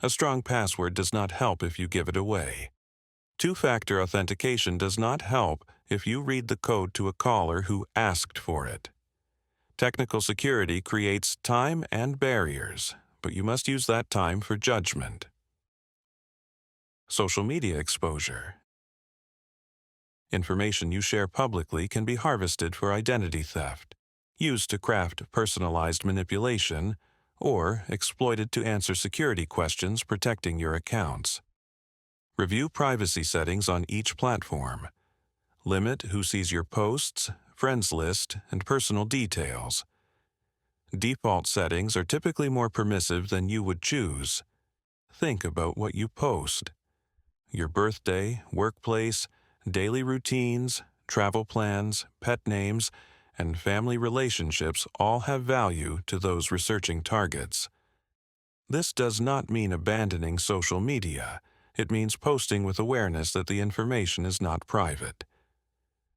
A strong password does not help if you give it away. Two-factor authentication does not help if you read the code to a caller who asked for it. Technical security creates time and barriers, but you must use that time for judgment. Social media exposure. Information you share publicly can be harvested for identity theft, used to craft personalized manipulation, or exploited to answer security questions protecting your accounts. Review privacy settings on each platform. Limit who sees your posts, friends list, and personal details. Default settings are typically more permissive than you would choose. Think about what you post. Your birthday, workplace, daily routines, travel plans, pet names, and family relationships all have value to those researching targets. This does not mean abandoning social media. It means posting with awareness that the information is not private.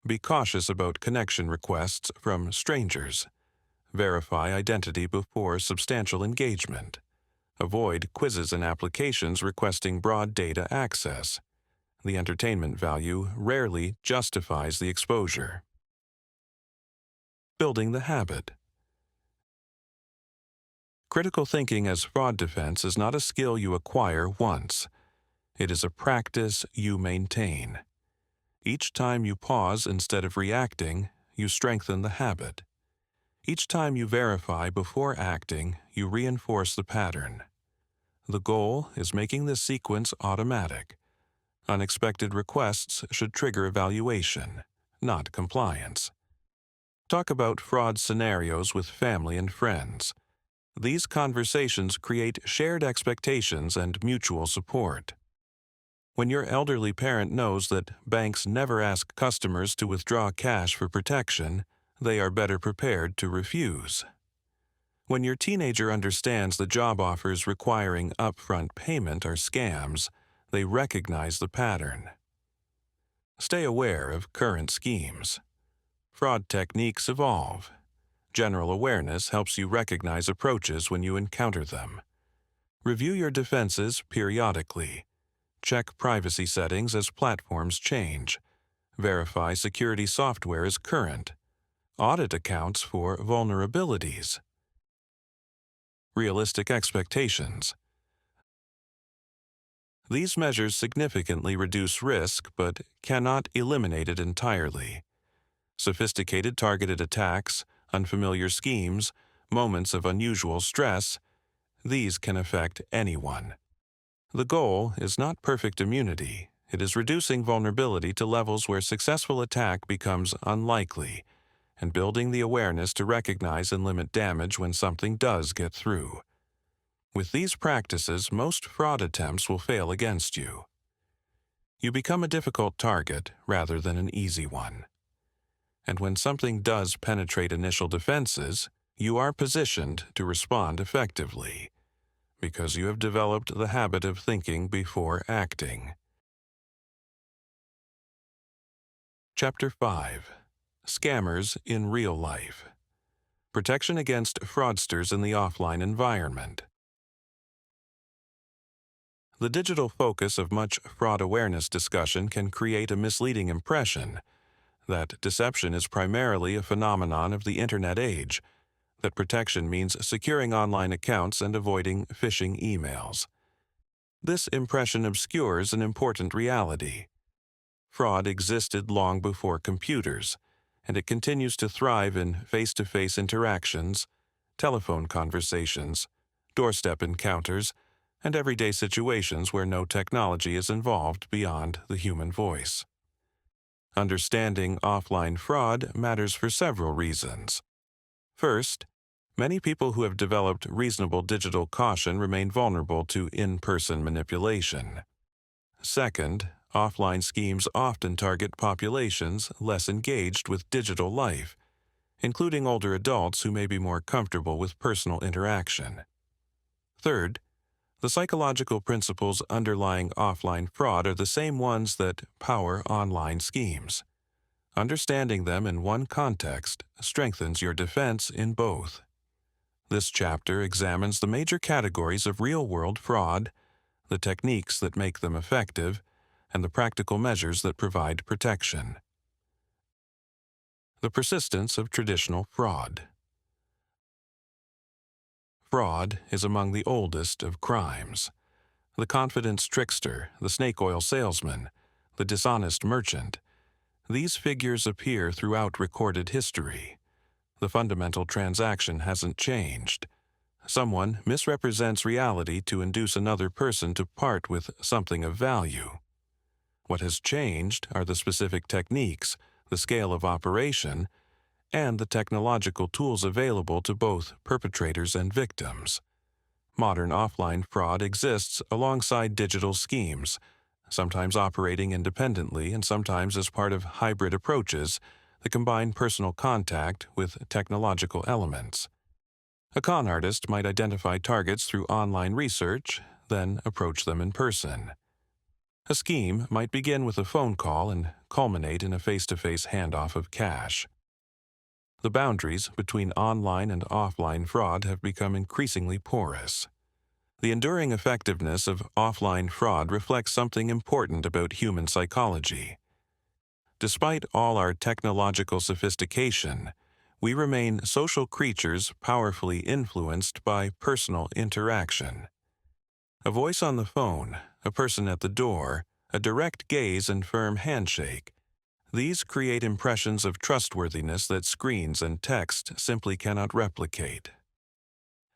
Be cautious about connection requests from strangers. Verify identity before substantial engagement. Avoid quizzes and applications requesting broad data access. The entertainment value rarely justifies the exposure. Building the habit. Critical thinking as fraud defense is not a skill you acquire once. It is a practice you maintain. Each time you pause instead of reacting, you strengthen the habit. Each time you verify before acting, you reinforce the pattern. The goal is making this sequence automatic. Unexpected requests should trigger evaluation, not compliance. Talk about fraud scenarios with family and friends. These conversations create shared expectations and mutual support. When your elderly parent knows that banks never ask customers to withdraw cash for protection, they are better prepared to refuse. When your teenager understands that job offers requiring upfront payment are scams, they recognize the pattern. Stay aware of current schemes. Fraud techniques evolve. General awareness helps you recognize approaches when you encounter them. Review your defenses periodically. Check privacy settings as platforms change. Verify security software is current. Audit accounts for vulnerabilities. Realistic expectations. These measures significantly reduce risk but cannot eliminate it entirely. Sophisticated targeted attacks, unfamiliar schemes, moments of unusual stress, These can affect anyone. The goal is not perfect immunity. It is reducing vulnerability to levels where successful attack becomes unlikely, and building the awareness to recognize and limit damage when something does get through. With these practices, most fraud attempts will fail against you. You become a difficult target rather than an easy one. And when something does penetrate initial defenses, you are positioned to respond effectively, because you have developed the habit of thinking before acting. Chapter 5. Scammers in Real Life. Protection against fraudsters in the offline environment. The digital focus of much fraud awareness discussion can create a misleading impression that deception is primarily a phenomenon of the Internet age, that protection means securing online accounts and avoiding phishing emails. This impression obscures an important reality. Fraud existed long before computers, and it continues to thrive in face-to-face interactions, telephone conversations, doorstep encounters, and everyday situations where no technology is involved beyond the human voice. Understanding offline fraud matters for several reasons. First, many people who have developed reasonable digital caution remain vulnerable to in-person manipulation. Second, offline schemes often target populations less engaged with digital life, including older adults who may be more comfortable with personal interaction. Third, the psychological principles underlying offline fraud are the same ones that power online schemes. Understanding them in one context strengthens your defense in both. This chapter examines the major categories of real-world fraud, the techniques that make them effective, and the practical measures that provide protection. The persistence of traditional fraud. Fraud is among the oldest of crimes. The confidence trickster, the snake oil salesman, the dishonest merchant. These figures appear throughout recorded history. The fundamental transaction hasn't changed. Someone misrepresents reality to induce another person to part with something of value. What has changed are the specific techniques, the scale of operation, and the technological tools available to both perpetrators and victims. Modern offline fraud exists alongside digital schemes, sometimes operating independently and sometimes as part of hybrid approaches that combine personal contact with technological elements. A con artist might identify targets through online research, then approach them in person. A scheme might begin with a phone call and culminate in a face-to-face handoff of cash. The boundaries between online and offline fraud have become increasingly porous. The enduring effectiveness of offline fraud reflects something important about human psychology. Despite all our technological sophistication, we remain social creatures powerfully influenced by personal interaction. A voice on the phone, a person at the door, a direct gaze and firm handshake. These create impressions of trustworthiness that screens and text simply cannot replicate.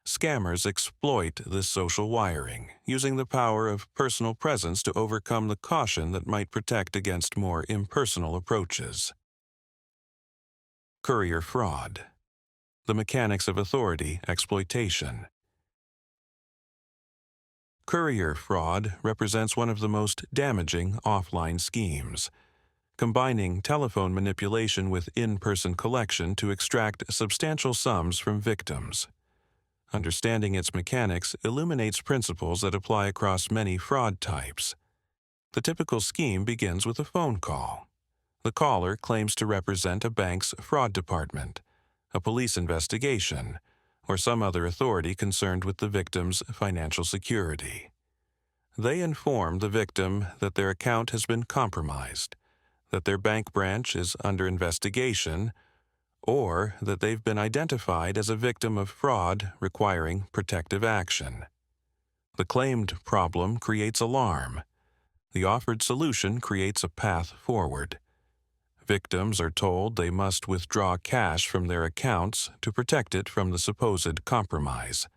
Scammers exploit this social wiring, using the power of personal presence to overcome the caution that might protect against more impersonal approaches. Courier fraud. The mechanics of authority exploitation. Courier fraud represents one of the most damaging offline schemes, combining telephone manipulation with in-person collection to extract substantial sums from victims. Understanding its mechanics illuminates principles that apply across many fraud types. The typical scheme begins with a phone call. The caller claims to represent a bank's fraud department, a police investigation, or some other authority concerned with the victim's financial security. They inform the victim that their account has been compromised, that their bank branch is under investigation, or that they've been identified as a victim of fraud requiring protective action. The claimed problem creates alarm. The offered solution creates a path forward. Victims are told they must withdraw cash from their accounts to protect it from the supposed compromise.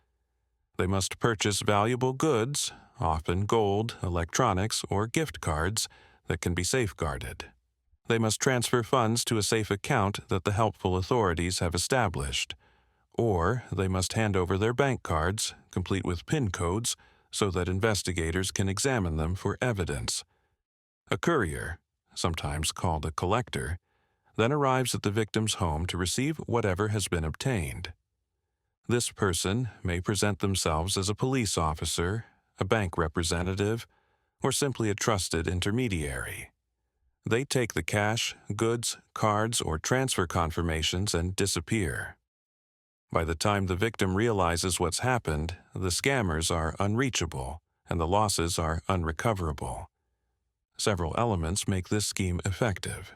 They must purchase valuable goods, often gold, electronics, or gift cards, that can be safeguarded. They must transfer funds to a safe account that the helpful authorities have established, or they must hand over their bank cards, complete with PIN codes, so that investigators can examine them for evidence. A courier, sometimes called a collector, then arrives at the victim's home to receive whatever has been obtained. This person may present themselves as a police officer, a bank representative, or simply a trusted intermediary. They take the cash, goods, cards, or transfer confirmations and disappear. By the time the victim realizes what's happened, the scammers are unreachable and the losses are unrecoverable. Several elements make this scheme effective.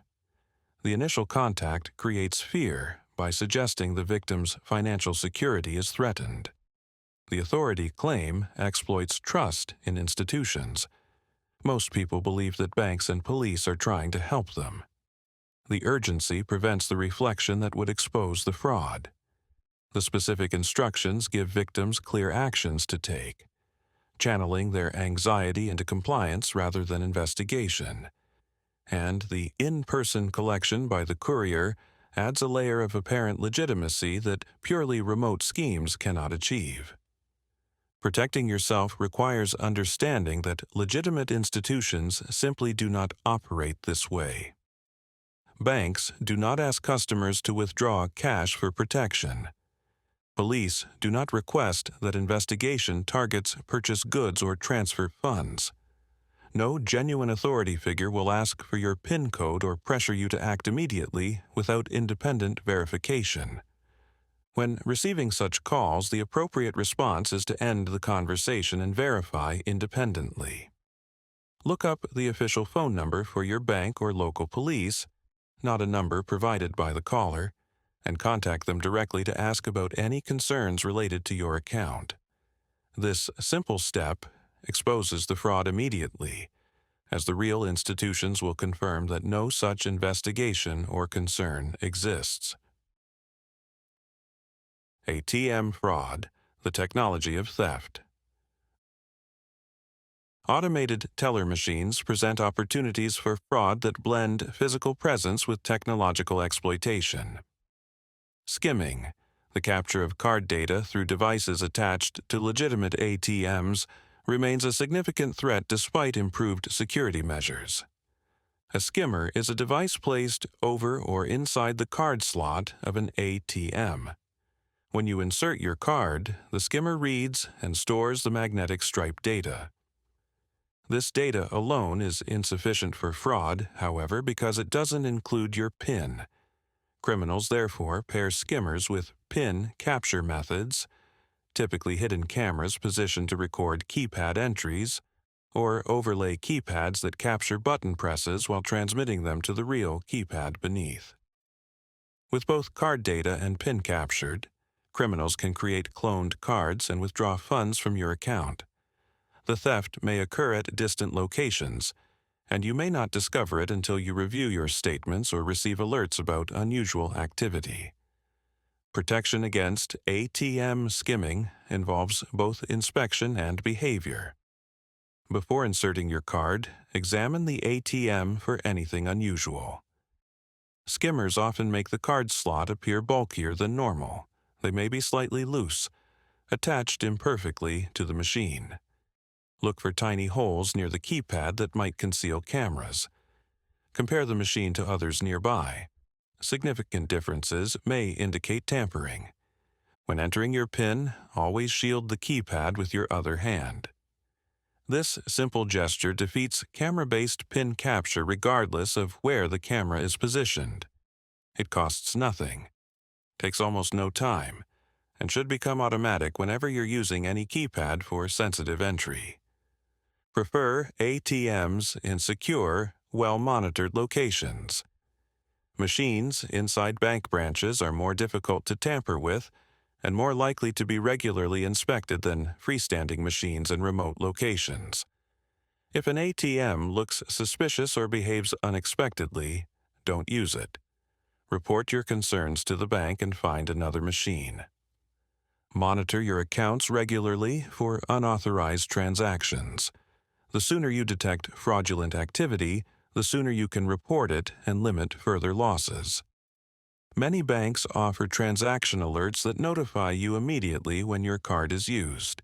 The initial contact creates fear by suggesting the victim's financial security is threatened. The authority claim exploits trust in institutions. Most people believe that banks and police are trying to help them. The urgency prevents the reflection that would expose the fraud. The specific instructions give victims clear actions to take, channeling their anxiety into compliance rather than investigation. And the in-person collection by the courier adds a layer of apparent legitimacy that purely remote schemes cannot achieve. Protecting yourself requires understanding that legitimate institutions simply do not operate this way. Banks do not ask customers to withdraw cash for protection. Police do not request that investigation targets purchase goods or transfer funds. No genuine authority figure will ask for your PIN code or pressure you to act immediately without independent verification. When receiving such calls, the appropriate response is to end the conversation and verify independently. Look up the official phone number for your bank or local police, not a number provided by the caller, and contact them directly to ask about any concerns related to your account. This simple step exposes the fraud immediately, as the real institutions will confirm that no such investigation or concern exists. ATM fraud, the technology of theft. Automated teller machines present opportunities for fraud that blend physical presence with technological exploitation. Skimming, the capture of card data through devices attached to legitimate ATMs, remains a significant threat despite improved security measures. A skimmer is a device placed over or inside the card slot of an ATM. When you insert your card, the skimmer reads and stores the magnetic stripe data. This data alone is insufficient for fraud, however, because it doesn't include your PIN. Criminals therefore pair skimmers with PIN capture methods, typically hidden cameras positioned to record keypad entries, or overlay keypads that capture button presses while transmitting them to the real keypad beneath. With both card data and PIN captured, criminals can create cloned cards and withdraw funds from your account. The theft may occur at distant locations, and you may not discover it until you review your statements or receive alerts about unusual activity. Protection against ATM skimming involves both inspection and behavior. Before inserting your card, examine the ATM for anything unusual. Skimmers often make the card slot appear bulkier than normal. They may be slightly loose, attached imperfectly to the machine. Look for tiny holes near the keypad that might conceal cameras. Compare the machine to others nearby. Significant differences may indicate tampering. When entering your PIN, always shield the keypad with your other hand. This simple gesture defeats camera-based PIN capture regardless of where the camera is positioned. It costs nothing, takes almost no time, and should become automatic whenever you're using any keypad for sensitive entry. Prefer ATMs in secure, well-monitored locations. Machines inside bank branches are more difficult to tamper with and more likely to be regularly inspected than freestanding machines in remote locations. If an ATM looks suspicious or behaves unexpectedly, don't use it. Report your concerns to the bank and find another machine. Monitor your accounts regularly for unauthorized transactions. The sooner you detect fraudulent activity, the sooner you can report it and limit further losses. Many banks offer transaction alerts that notify you immediately when your card is used,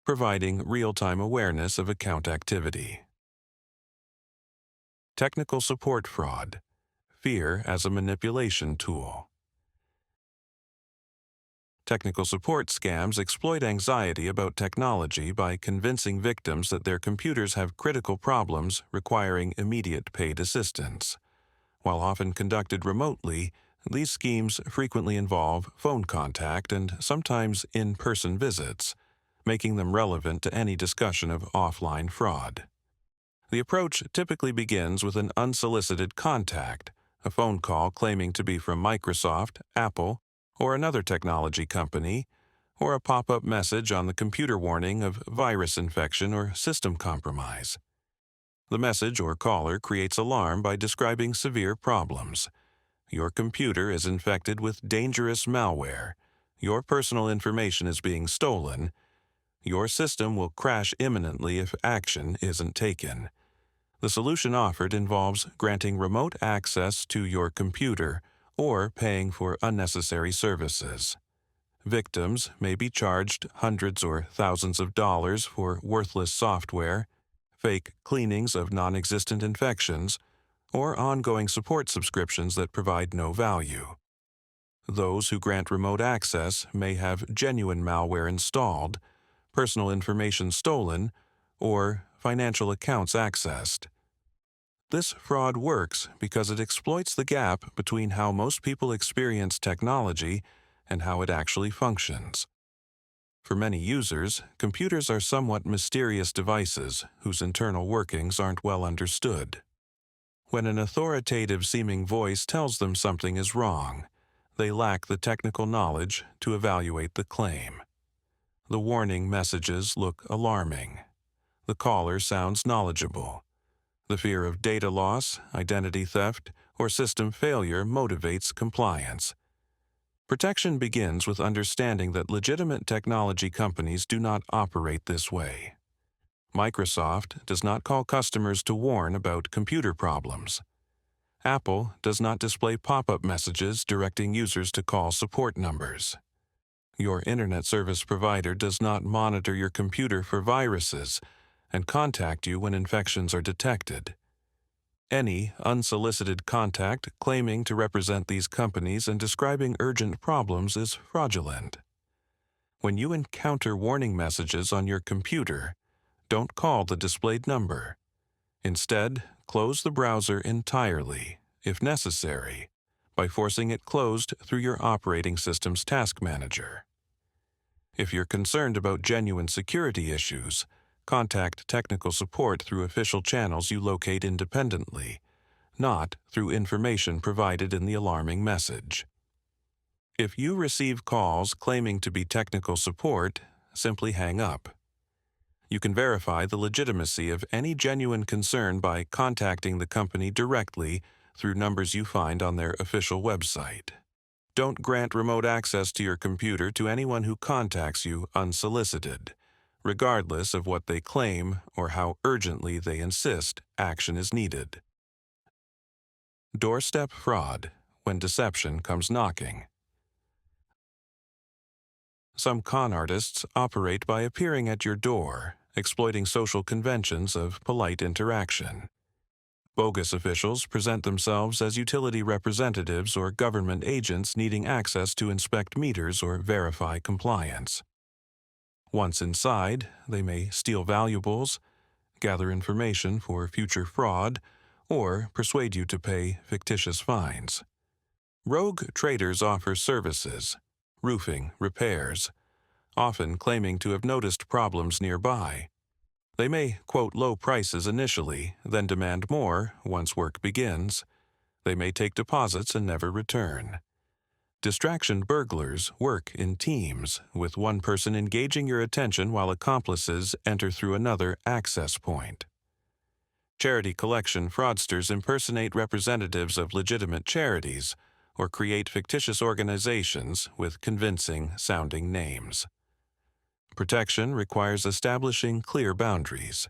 providing real-time awareness of account activity. Technical support fraud. Fear as a manipulation tool. Technical support scams exploit anxiety about technology by convincing victims that their computers have critical problems requiring immediate paid assistance. While often conducted remotely, these schemes frequently involve phone contact and sometimes in-person visits, making them relevant to any discussion of offline fraud. The approach typically begins with an unsolicited contact, a phone call claiming to be from Microsoft, Apple, or another technology company, or a pop-up message on the computer warning of virus infection or system compromise. The message or caller creates alarm by describing severe problems. Your computer is infected with dangerous malware. Your personal information is being stolen. Your system will crash imminently if action isn't taken. The solution offered involves granting remote access to your computer or paying for unnecessary services. Victims may be charged hundreds or thousands of dollars for worthless software, fake cleanings of non-existent infections, or ongoing support subscriptions that provide no value. Those who grant remote access may have genuine malware installed, personal information stolen, or financial accounts accessed. This fraud works because it exploits the gap between how most people experience technology and how it actually functions. For many users, computers are somewhat mysterious devices whose internal workings aren't well understood. When an authoritative-seeming voice tells them something is wrong, they lack the technical knowledge to evaluate the claim. The warning messages look alarming. The caller sounds knowledgeable. The fear of data loss, identity theft, or system failure motivates compliance. Protection begins with understanding that legitimate technology companies do not operate this way. Microsoft does not call customers to warn about computer problems. Apple does not display pop-up messages directing users to call support numbers. Your internet service provider does not monitor your computer for viruses and contact you when infections are detected. Any unsolicited contact claiming to represent these companies and describing urgent problems is fraudulent. When you encounter warning messages on your computer, don't call the displayed number. Instead, close the browser entirely, if necessary, by forcing it closed through your operating system's task manager. If you're concerned about genuine security issues, contact technical support through official channels you locate independently, not through information provided in the alarming message. If you receive calls claiming to be technical support, simply hang up. You can verify the legitimacy of any genuine concern by contacting the company directly through numbers you find on their official website. Don't grant remote access to your computer to anyone who contacts you unsolicited, regardless of what they claim or how urgently they insist action is needed. Doorstep fraud, when deception comes knocking. Some con artists operate by appearing at your door, exploiting social conventions of polite interaction. Bogus officials present themselves as utility representatives or government agents needing access to inspect meters or verify compliance. Once inside, they may steal valuables, gather information for future fraud, or persuade you to pay fictitious fines. Rogue traders offer services, roofing, repairs, often claiming to have noticed problems nearby. They may quote low prices initially, then demand more once work begins. They may take deposits and never return. Distraction burglars work in teams, with one person engaging your attention while accomplices enter through another access point. Charity collection fraudsters impersonate representatives of legitimate charities, or create fictitious organizations with convincing-sounding names. Protection requires establishing clear boundaries.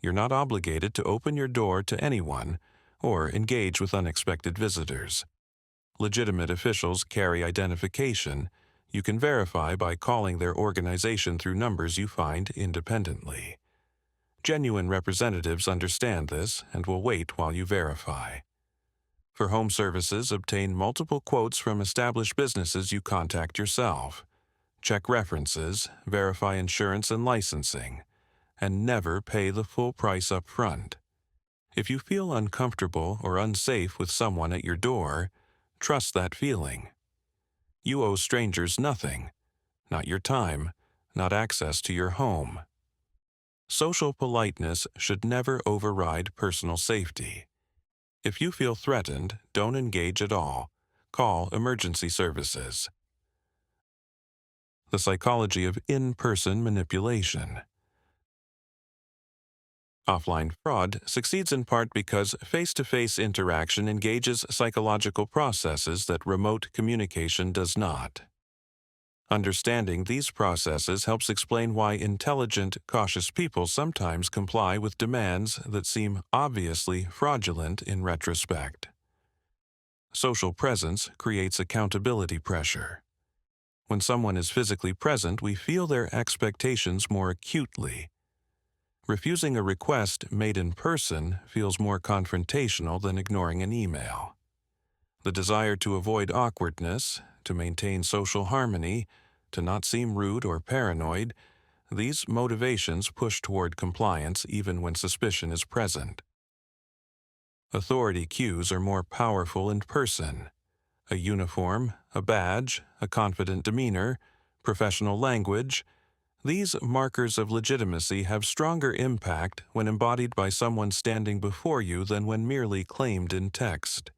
You're not obligated to open your door to anyone or engage with unexpected visitors. Legitimate officials carry identification you can verify by calling their organization through numbers you find independently. Genuine representatives understand this and will wait while you verify. For home services, obtain multiple quotes from established businesses you contact yourself. Check references, verify insurance and licensing, and never pay the full price up front. If you feel uncomfortable or unsafe with someone at your door, trust that feeling. You owe strangers nothing, not your time, not access to your home. Social politeness should never override personal safety. If you feel threatened, don't engage at all. Call emergency services. The psychology of in-person manipulation. Offline fraud succeeds in part because face-to-face interaction engages psychological processes that remote communication does not. Understanding these processes helps explain why intelligent, cautious people sometimes comply with demands that seem obviously fraudulent in retrospect. Social presence creates accountability pressure. When someone is physically present, we feel their expectations more acutely. Refusing a request made in person feels more confrontational than ignoring an email. The desire to avoid awkwardness, to maintain social harmony, to not seem rude or paranoid, these motivations push toward compliance even when suspicion is present. Authority cues are more powerful in person. A uniform, a badge, a confident demeanor, professional language, these markers of legitimacy have stronger impact when embodied by someone standing before you than when merely claimed in text.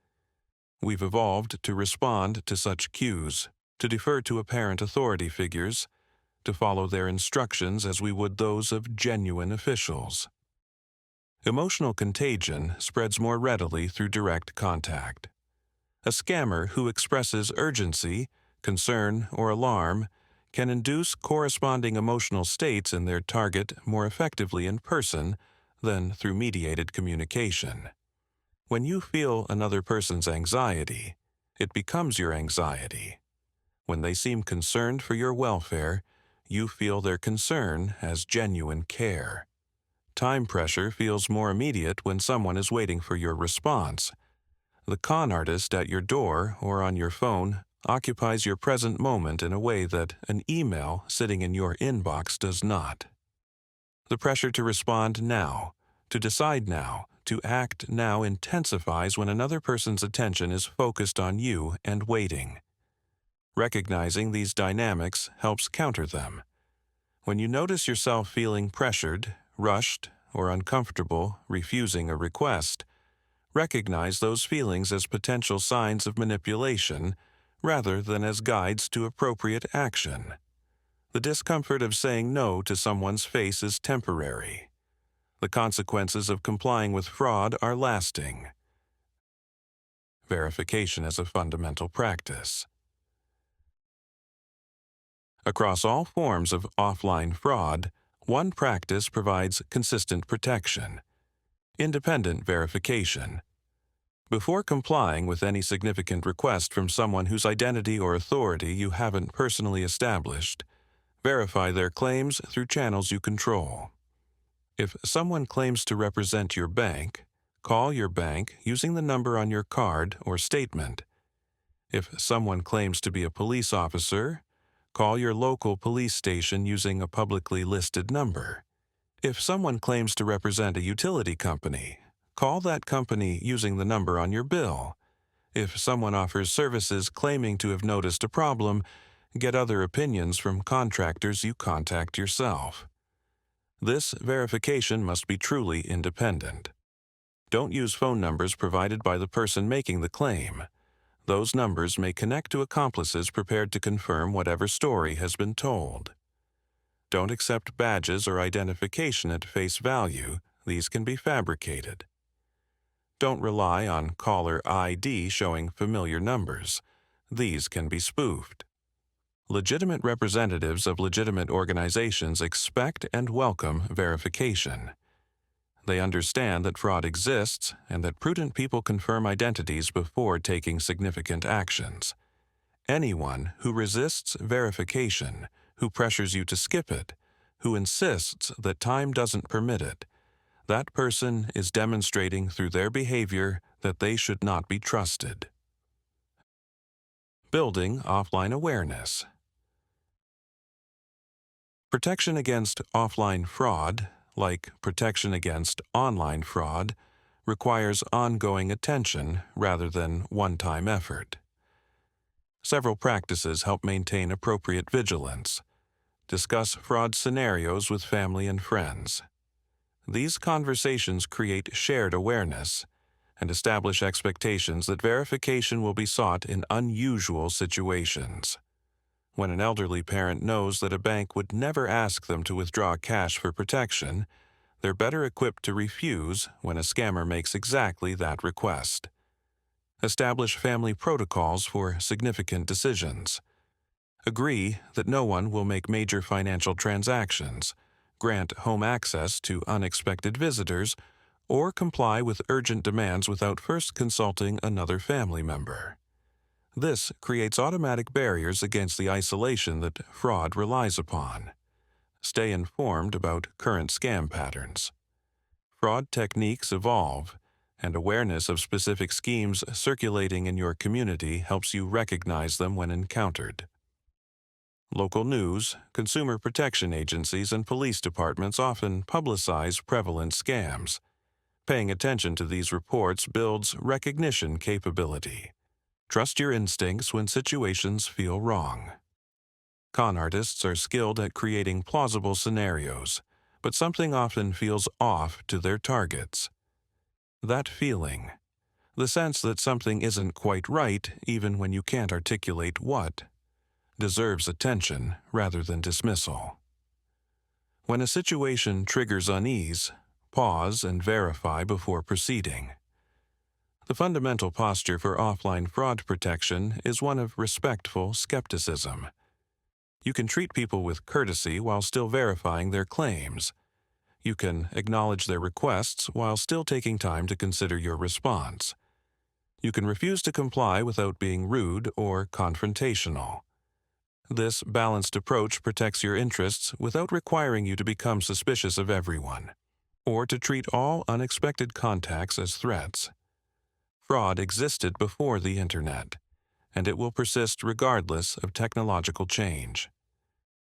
We've evolved to respond to such cues, to defer to apparent authority figures, to follow their instructions as we would those of genuine officials. Emotional contagion spreads more readily through direct contact. A scammer who expresses urgency, concern, or alarm can induce corresponding emotional states in their target more effectively in person than through mediated communication. When you feel another person's anxiety, it becomes your anxiety. When they seem concerned for your welfare, you feel their concern as genuine care. Time pressure feels more immediate when someone is waiting for your response. The con artist at your door or on your phone occupies your present moment in a way that an email sitting in your inbox does not. The pressure to respond now, to decide now, to act now intensifies when another person's attention is focused on you and waiting. Recognizing these dynamics helps counter them. When you notice yourself feeling pressured, rushed, or uncomfortable refusing a request, recognize those feelings as potential signs of manipulation rather than as guides to appropriate action. The discomfort of saying no to someone's face is temporary. The consequences of complying with fraud are lasting. Verification as a fundamental practice. Across all forms of offline fraud, one practice provides consistent protection: independent verification. Before complying with any significant request from someone whose identity or authority you haven't personally established, verify their claims through channels you control. If someone claims to represent your bank, call your bank using the number on your card or statement. If someone claims to be a police officer, call your local police station using a publicly listed number. If someone claims to represent a utility company, call that company using the number on your bill. If someone offers services claiming to have noticed a problem, get other opinions from contractors you contact yourself. This verification must be truly independent. Don't use phone numbers provided by the person making the claim. Those numbers may connect to accomplices prepared to confirm whatever story has been told. Don't accept badges or identification at face value. These can be fabricated. don't rely on caller ID showing familiar numbers. These can be spoofed. Legitimate representatives of legitimate organizations expect and welcome verification. They understand that fraud exists and that prudent people confirm identities before taking significant actions. Anyone who resists verification, who pressures you to skip it, who insists that time doesn't permit it, that person is demonstrating through their behavior that they should not be trusted. Building offline awareness. Protection against offline fraud, like protection against online fraud, requires ongoing attention rather than one-time effort. Several practices help maintain appropriate vigilance. Discuss fraud scenarios with family and friends. These conversations create shared awareness and establish expectations that verification will be sought in unusual situations. When an elderly parent knows that a bank would never ask them to withdraw cash for protection, they're better equipped to refuse when a scammer makes exactly that request. Establish family protocols for significant decisions. Agree that no one will make major financial transactions, grant home access to unexpected visitors, or comply with urgent demands without first consulting another family member. This creates automatic barriers against the isolation that fraud relies upon. Stay informed about current scam patterns. Fraud techniques evolve, and awareness of specific schemes circulating in your community helps you recognize them when encountered. Local news, consumer protection agencies, and police departments often publicize prevalent scams. Paying attention to these reports builds recognition capability. Trust your instincts when situations feel wrong. Con artists are skilled at creating plausible scenarios, but something often feels off to their targets. That feeling, the sense that something isn't quite right even when you can't articulate what, deserves attention rather than dismissal. When a situation triggers unease, pause and verify before proceeding. The fundamental posture for offline fraud protection is one of respectful skepticism. You can treat people with courtesy while still verifying their claims. You can acknowledge their requests while still taking time to consider your response. You can refuse to comply without being rude or confrontational. This balanced approach protects your interests without requiring you to become suspicious of everyone, or to treat all unexpected contacts as threats. Fraud existed before the Internet, and it will persist regardless of technological change.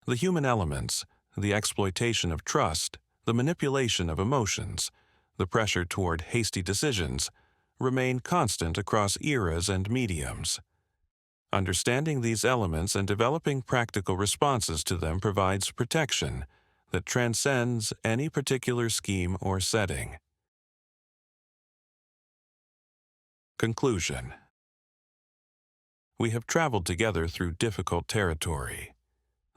The human elements, the exploitation of trust, the manipulation of emotions, the pressure toward hasty decisions, remain constant across eras and mediums. Understanding these elements and developing practical responses to them provides protection that transcends any particular scheme or setting. Conclusion. We have traveled together through difficult territory.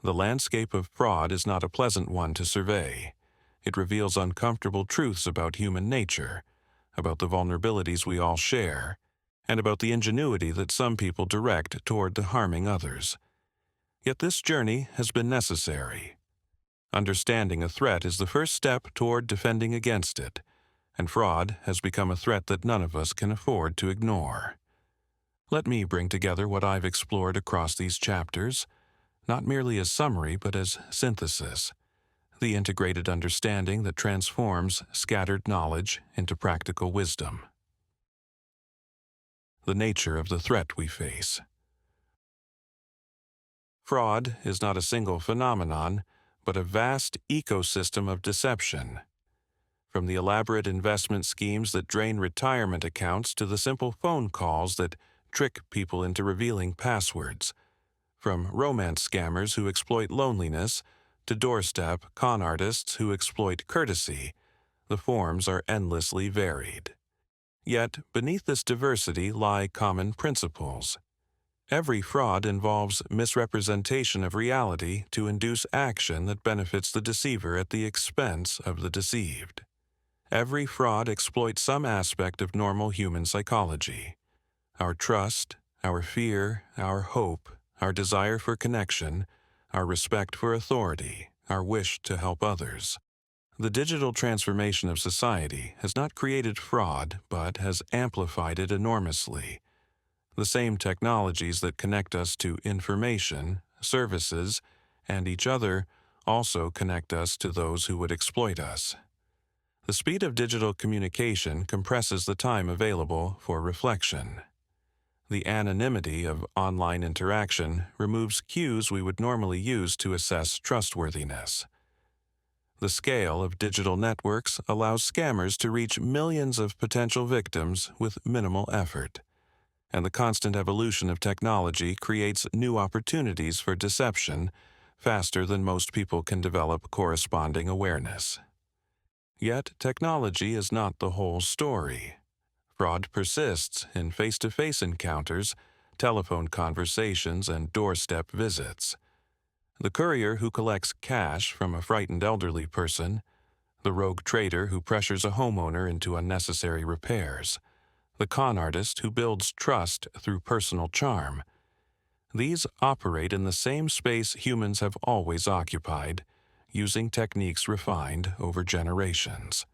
The landscape of fraud is not a pleasant one to survey. It reveals uncomfortable truths about human nature, about the vulnerabilities we all share, and about the ingenuity that some people direct toward the harming others. Yet this journey has been necessary. Understanding a threat is the first step toward defending against it, and fraud has become a threat that none of us can afford to ignore. Let me bring together what I've explored across these chapters, not merely as summary but as synthesis, the integrated understanding that transforms scattered knowledge into practical wisdom. The nature of the threat we face. Fraud is not a single phenomenon, but a vast ecosystem of deception. From the elaborate investment schemes that drain retirement accounts to the simple phone calls that trick people into revealing passwords. From romance scammers who exploit loneliness to doorstep con artists who exploit courtesy, the forms are endlessly varied. Yet, beneath this diversity lie common principles. Every fraud involves misrepresentation of reality to induce action that benefits the deceiver at the expense of the deceived. Every fraud exploits some aspect of normal human psychology. Our trust, our fear, our hope, our desire for connection, our respect for authority, our wish to help others. The digital transformation of society has not created fraud, but has amplified it enormously. The same technologies that connect us to information, services, and each other also connect us to those who would exploit us. The speed of digital communication compresses the time available for reflection. The anonymity of online interaction removes cues we would normally use to assess trustworthiness. The scale of digital networks allows scammers to reach millions of potential victims with minimal effort. And the constant evolution of technology creates new opportunities for deception faster than most people can develop corresponding awareness. Yet, technology is not the whole story. Fraud persists in face-to-face encounters, telephone conversations, and doorstep visits. The courier who collects cash from a frightened elderly person, the rogue trader who pressures a homeowner into unnecessary repairs, the con artist who builds trust through personal charm. These operate in the same space humans have always occupied, using techniques refined over generations.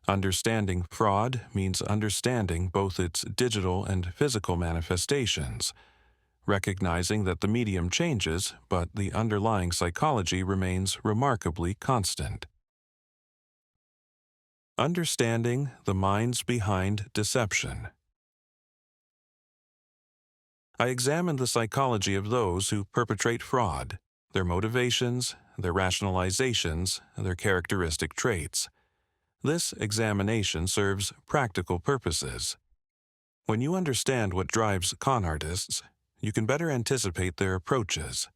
Understanding fraud means understanding both its digital and physical manifestations, recognizing that the medium changes, but the underlying psychology remains remarkably constant. Understanding the minds behind deception. I examined the psychology of those who perpetrate fraud, their motivations, their rationalizations, their characteristic traits. This examination serves practical purposes. When you understand what drives con artists, you can better anticipate their approaches.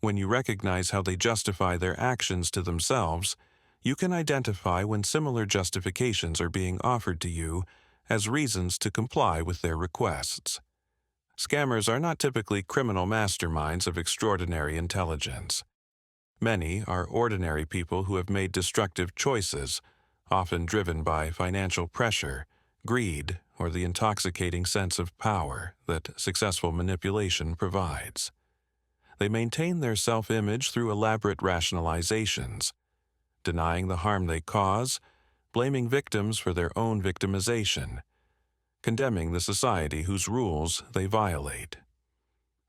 When you recognize how they justify their actions to themselves, you can identify when similar justifications are being offered to you as reasons to comply with their requests. Scammers are not typically criminal masterminds of extraordinary intelligence. Many are ordinary people who have made destructive choices, often driven by financial pressure, greed, or the intoxicating sense of power that successful manipulation provides. They maintain their self-image through elaborate rationalizations, denying the harm they cause, blaming victims for their own victimization, condemning the society whose rules they violate.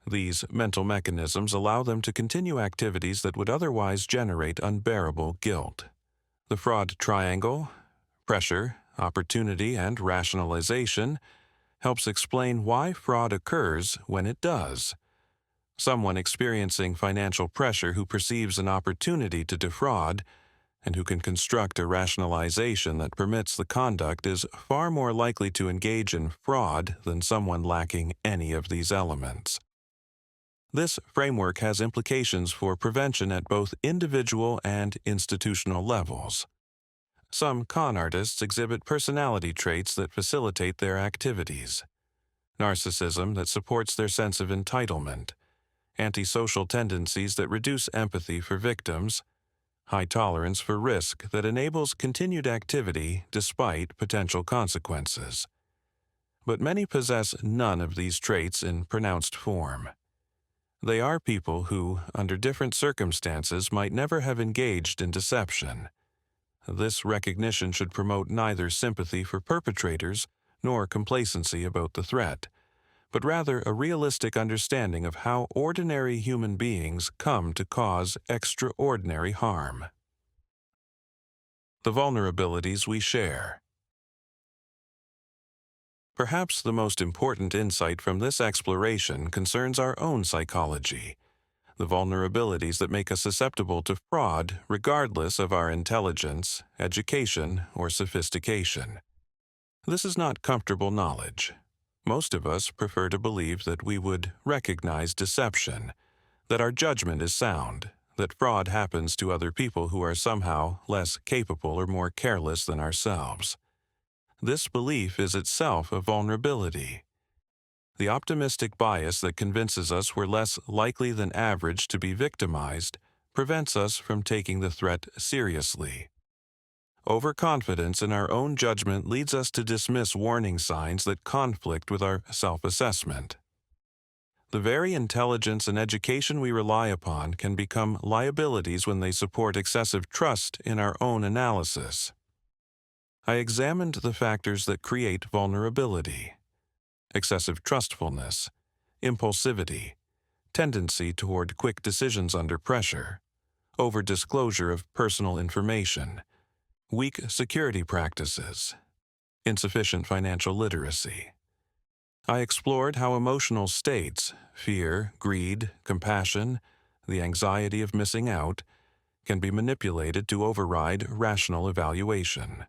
These mental mechanisms allow them to continue activities that would otherwise generate unbearable guilt. The fraud triangle, pressure, opportunity, and rationalization, helps explain why fraud occurs when it does. Someone experiencing financial pressure who perceives an opportunity to defraud and who can construct a rationalization that permits the conduct is far more likely to engage in fraud than someone lacking any of these elements. This framework has implications for prevention at both individual and institutional levels. Some con artists exhibit personality traits that facilitate their activities. Narcissism that supports their sense of entitlement, antisocial tendencies that reduce empathy for victims, high tolerance for risk that enables continued activity despite potential consequences. But many possess none of these traits in pronounced form. They are people who, under different circumstances, might never have engaged in deception. This recognition should promote neither sympathy for perpetrators nor complacency about the threat, but rather a realistic understanding of how ordinary human beings come to cause extraordinary harm. The vulnerabilities we share. Perhaps the most important insight from this exploration concerns our own psychology, the vulnerabilities that make us susceptible to fraud regardless of our intelligence, education, or sophistication. This is not comfortable knowledge. Most of us prefer to believe that we would recognize deception, that our judgment is sound, that fraud happens to other people who are somehow less capable or more careless than ourselves. This belief is itself a vulnerability. The optimistic bias that convinces us we're less likely than average to be victimized prevents us from taking the threat seriously. Overconfidence in our own judgment leads us to dismiss warning signs that conflict with our self-assessment. The very intelligence and education we rely upon can become liabilities when they support excessive trust in our own analysis. I examined the factors that create vulnerability: excessive trustfulness, impulsivity, tendency toward quick decisions under pressure, over-disclosure of personal information, weak security practices, insufficient financial literacy. I explored how emotional states, fear, greed, compassion, the anxiety of missing out, can be manipulated to override rational evaluation.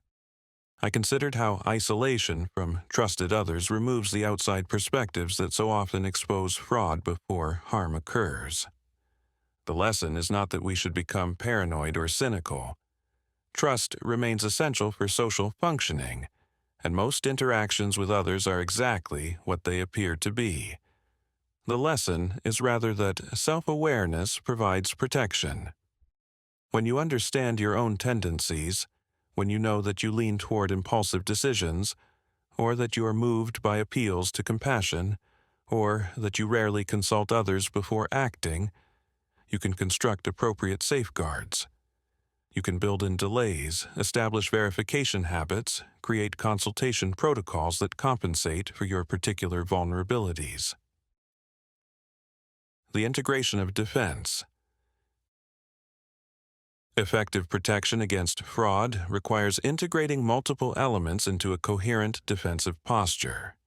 I considered how isolation from trusted others removes the outside perspectives that so often expose fraud before harm occurs. The lesson is not that we should become paranoid or cynical. Trust remains essential for social functioning, and most interactions with others are exactly what they appear to be. The lesson is rather that self-awareness provides protection. When you understand your own tendencies, when you know that you lean toward impulsive decisions, or that you are moved by appeals to compassion, or that you rarely consult others before acting, you can construct appropriate safeguards. You can build in delays, establish verification habits, create consultation protocols that compensate for your particular vulnerabilities. The integration of defense. Effective protection against fraud requires integrating multiple elements into a coherent defensive posture.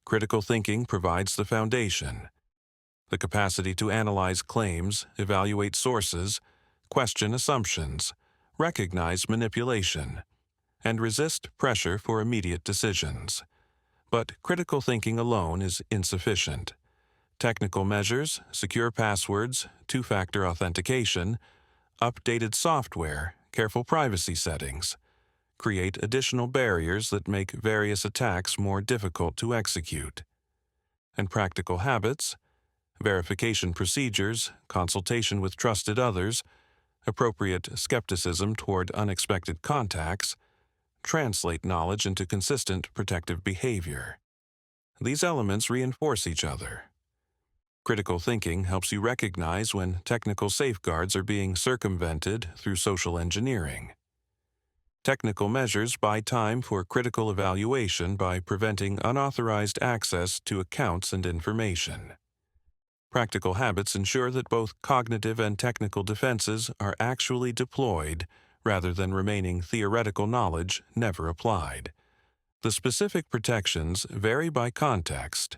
Critical thinking provides the foundation. The capacity to analyze claims, evaluate sources, question assumptions, recognize manipulation, and resist pressure for immediate decisions. But critical thinking alone is insufficient. Technical measures, secure passwords, two-factor authentication, updated software, careful privacy settings create additional barriers that make various attacks more difficult to execute. And practical habits, verification procedures, consultation with trusted others, appropriate skepticism toward unexpected contacts, translate knowledge into consistent protective behavior. These elements reinforce each other. Critical thinking helps you recognize when technical safeguards are being circumvented through social engineering. Technical measures buy time for critical evaluation by preventing unauthorized access to accounts and information. Practical habits ensure that both cognitive and technical defenses are actually deployed rather than remaining theoretical knowledge never applied. The specific protections vary by context.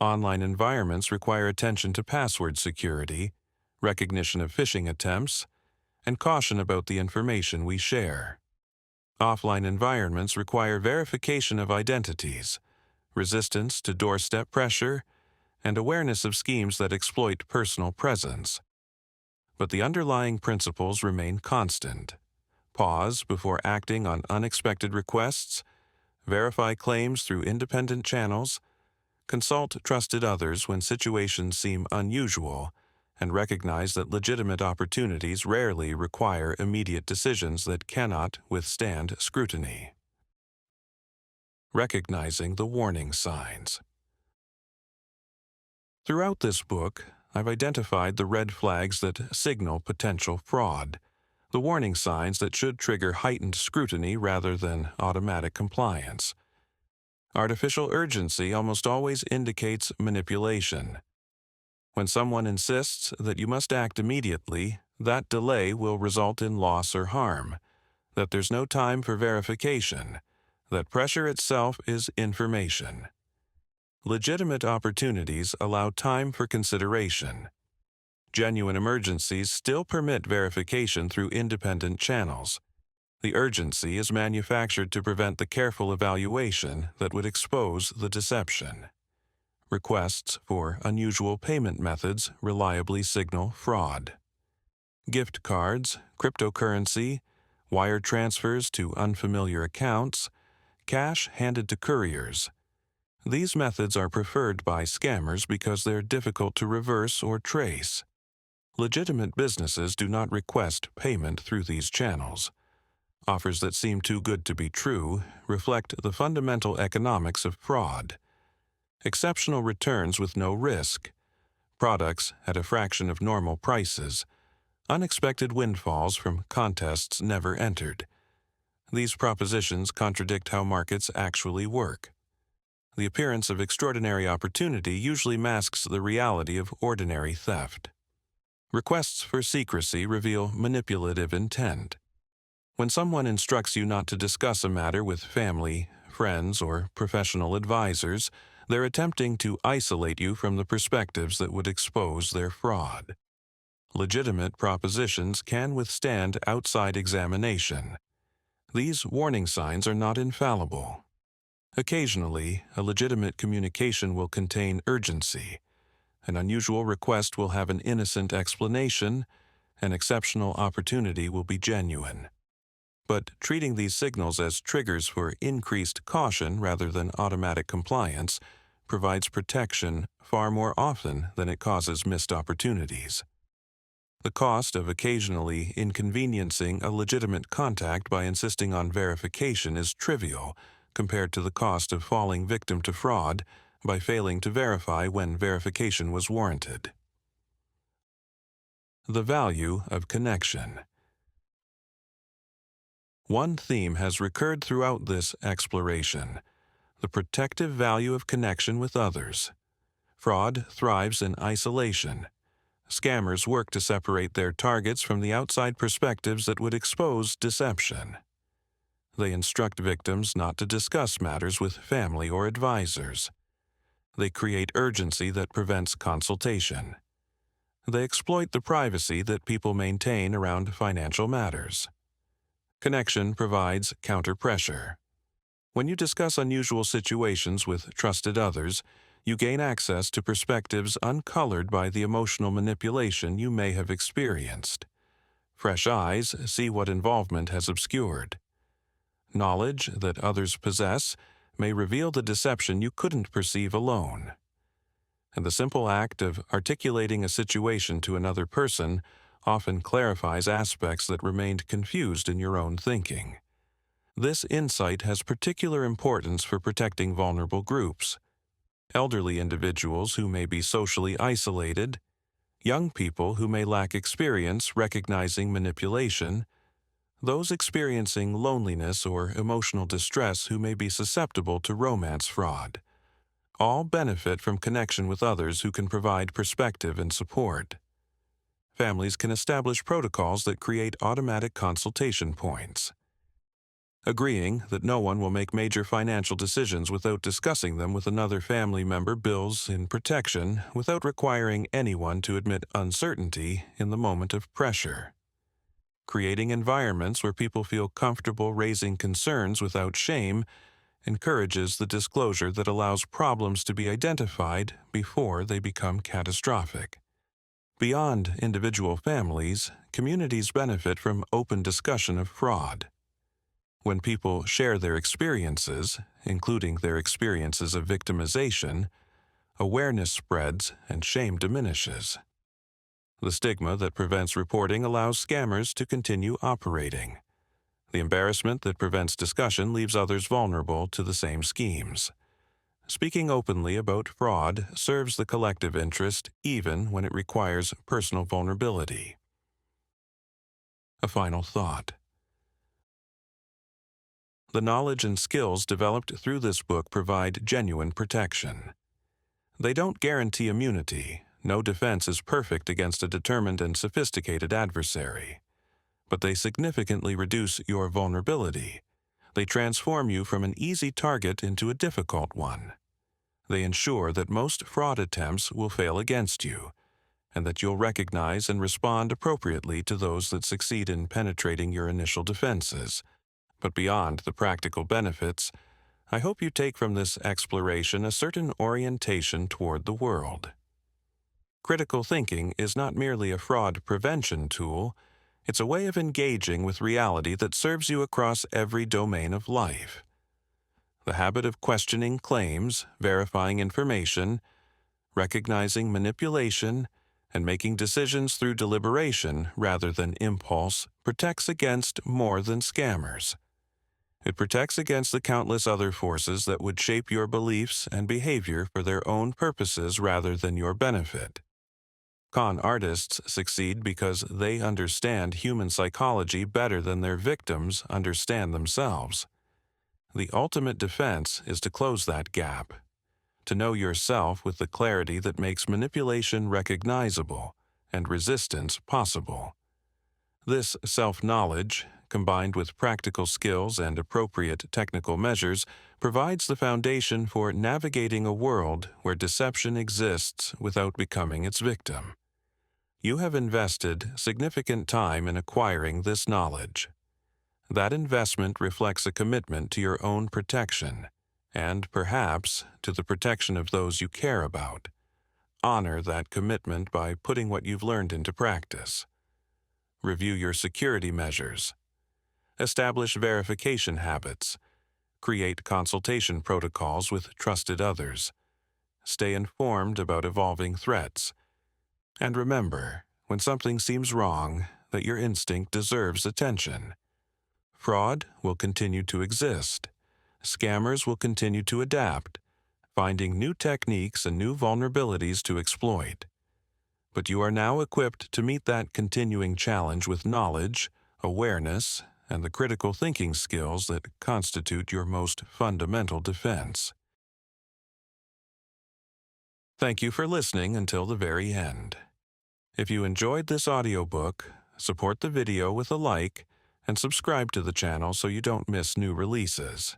Online environments require attention to password security, recognition of phishing attempts, and caution about the information we share. Offline environments require verification of identities, resistance to doorstep pressure, and awareness of schemes that exploit personal presence. But the underlying principles remain constant. Pause before acting on unexpected requests, verify claims through independent channels, consult trusted others when situations seem unusual, and recognize that legitimate opportunities rarely require immediate decisions that cannot withstand scrutiny. Recognizing the warning signs. Throughout this book, I've identified the red flags that signal potential fraud, the warning signs that should trigger heightened scrutiny rather than automatic compliance. Artificial urgency almost always indicates manipulation. When someone insists that you must act immediately, that delay will result in loss or harm, that there's no time for verification, that pressure itself is information. Legitimate opportunities allow time for consideration. Genuine emergencies still permit verification through independent channels. The urgency is manufactured to prevent the careful evaluation that would expose the deception. Requests for unusual payment methods reliably signal fraud. Gift cards, cryptocurrency, wire transfers to unfamiliar accounts, cash handed to couriers. These methods are preferred by scammers because they're difficult to reverse or trace. Legitimate businesses do not request payment through these channels. Offers that seem too good to be true reflect the fundamental economics of fraud. Exceptional returns with no risk, products at a fraction of normal prices, unexpected windfalls from contests never entered. These propositions contradict how markets actually work. The appearance of extraordinary opportunity usually masks the reality of ordinary theft. Requests for secrecy reveal manipulative intent. When someone instructs you not to discuss a matter with family, friends, or professional advisors, they're attempting to isolate you from the perspectives that would expose their fraud. Legitimate propositions can withstand outside examination. These warning signs are not infallible. Occasionally, a legitimate communication will contain urgency. An unusual request will have an innocent explanation. An exceptional opportunity will be genuine. But treating these signals as triggers for increased caution rather than automatic compliance provides protection far more often than it causes missed opportunities. The cost of occasionally inconveniencing a legitimate contact by insisting on verification is trivial compared to the cost of falling victim to fraud by failing to verify when verification was warranted. The value of connection. One theme has recurred throughout this exploration: the protective value of connection with others. Fraud thrives in isolation. Scammers work to separate their targets from the outside perspectives that would expose deception. They instruct victims not to discuss matters with family or advisors. They create urgency that prevents consultation. They exploit the privacy that people maintain around financial matters. Connection provides counter-pressure. When you discuss unusual situations with trusted others, you gain access to perspectives uncolored by the emotional manipulation you may have experienced. Fresh eyes see what involvement has obscured. Knowledge that others possess may reveal the deception you couldn't perceive alone. And the simple act of articulating a situation to another person often clarifies aspects that remained confused in your own thinking. This insight has particular importance for protecting vulnerable groups: elderly individuals who may be socially isolated, young people who may lack experience recognizing manipulation, those experiencing loneliness or emotional distress who may be susceptible to romance fraud. All benefit from connection with others who can provide perspective and support. Families can establish protocols that create automatic consultation points. Agreeing that no one will make major financial decisions without discussing them with another family member builds in protection without requiring anyone to admit uncertainty in the moment of pressure. Creating environments where people feel comfortable raising concerns without shame encourages the disclosure that allows problems to be identified before they become catastrophic. Beyond individual families, communities benefit from open discussion of fraud. When people share their experiences, including their experiences of victimization, awareness spreads and shame diminishes. The stigma that prevents reporting allows scammers to continue operating. The embarrassment that prevents discussion leaves others vulnerable to the same schemes. Speaking openly about fraud serves the collective interest even when it requires personal vulnerability. A final thought. The knowledge and skills developed through this book provide genuine protection. They don't guarantee immunity. No defense is perfect against a determined and sophisticated adversary. But they significantly reduce your vulnerability. They transform you from an easy target into a difficult one. They ensure that most fraud attempts will fail against you, and that you'll recognize and respond appropriately to those that succeed in penetrating your initial defenses. But beyond the practical benefits, I hope you take from this exploration a certain orientation toward the world. Critical thinking is not merely a fraud prevention tool, it's a way of engaging with reality that serves you across every domain of life. The habit of questioning claims, verifying information, recognizing manipulation, and making decisions through deliberation rather than impulse protects against more than scammers. It protects against the countless other forces that would shape your beliefs and behavior for their own purposes rather than your benefit. Con artists succeed because they understand human psychology better than their victims understand themselves. The ultimate defense is to close that gap, to know yourself with the clarity that makes manipulation recognizable and resistance possible. This self-knowledge, combined with practical skills and appropriate technical measures, provides the foundation for navigating a world where deception exists without becoming its victim. You have invested significant time in acquiring this knowledge. That investment reflects a commitment to your own protection, and perhaps to the protection of those you care about. Honor that commitment by putting what you've learned into practice. Review your security measures. Establish verification habits. Create consultation protocols with trusted others. Stay informed about evolving threats. And remember, when something seems wrong, that your instinct deserves attention. Fraud will continue to exist. Scammers will continue to adapt, finding new techniques and new vulnerabilities to exploit. But you are now equipped to meet that continuing challenge with knowledge, awareness, and the critical thinking skills that constitute your most fundamental defense. Thank you for listening until the very end. If you enjoyed this audiobook, support the video with a like and subscribe to the channel so you don't miss new releases.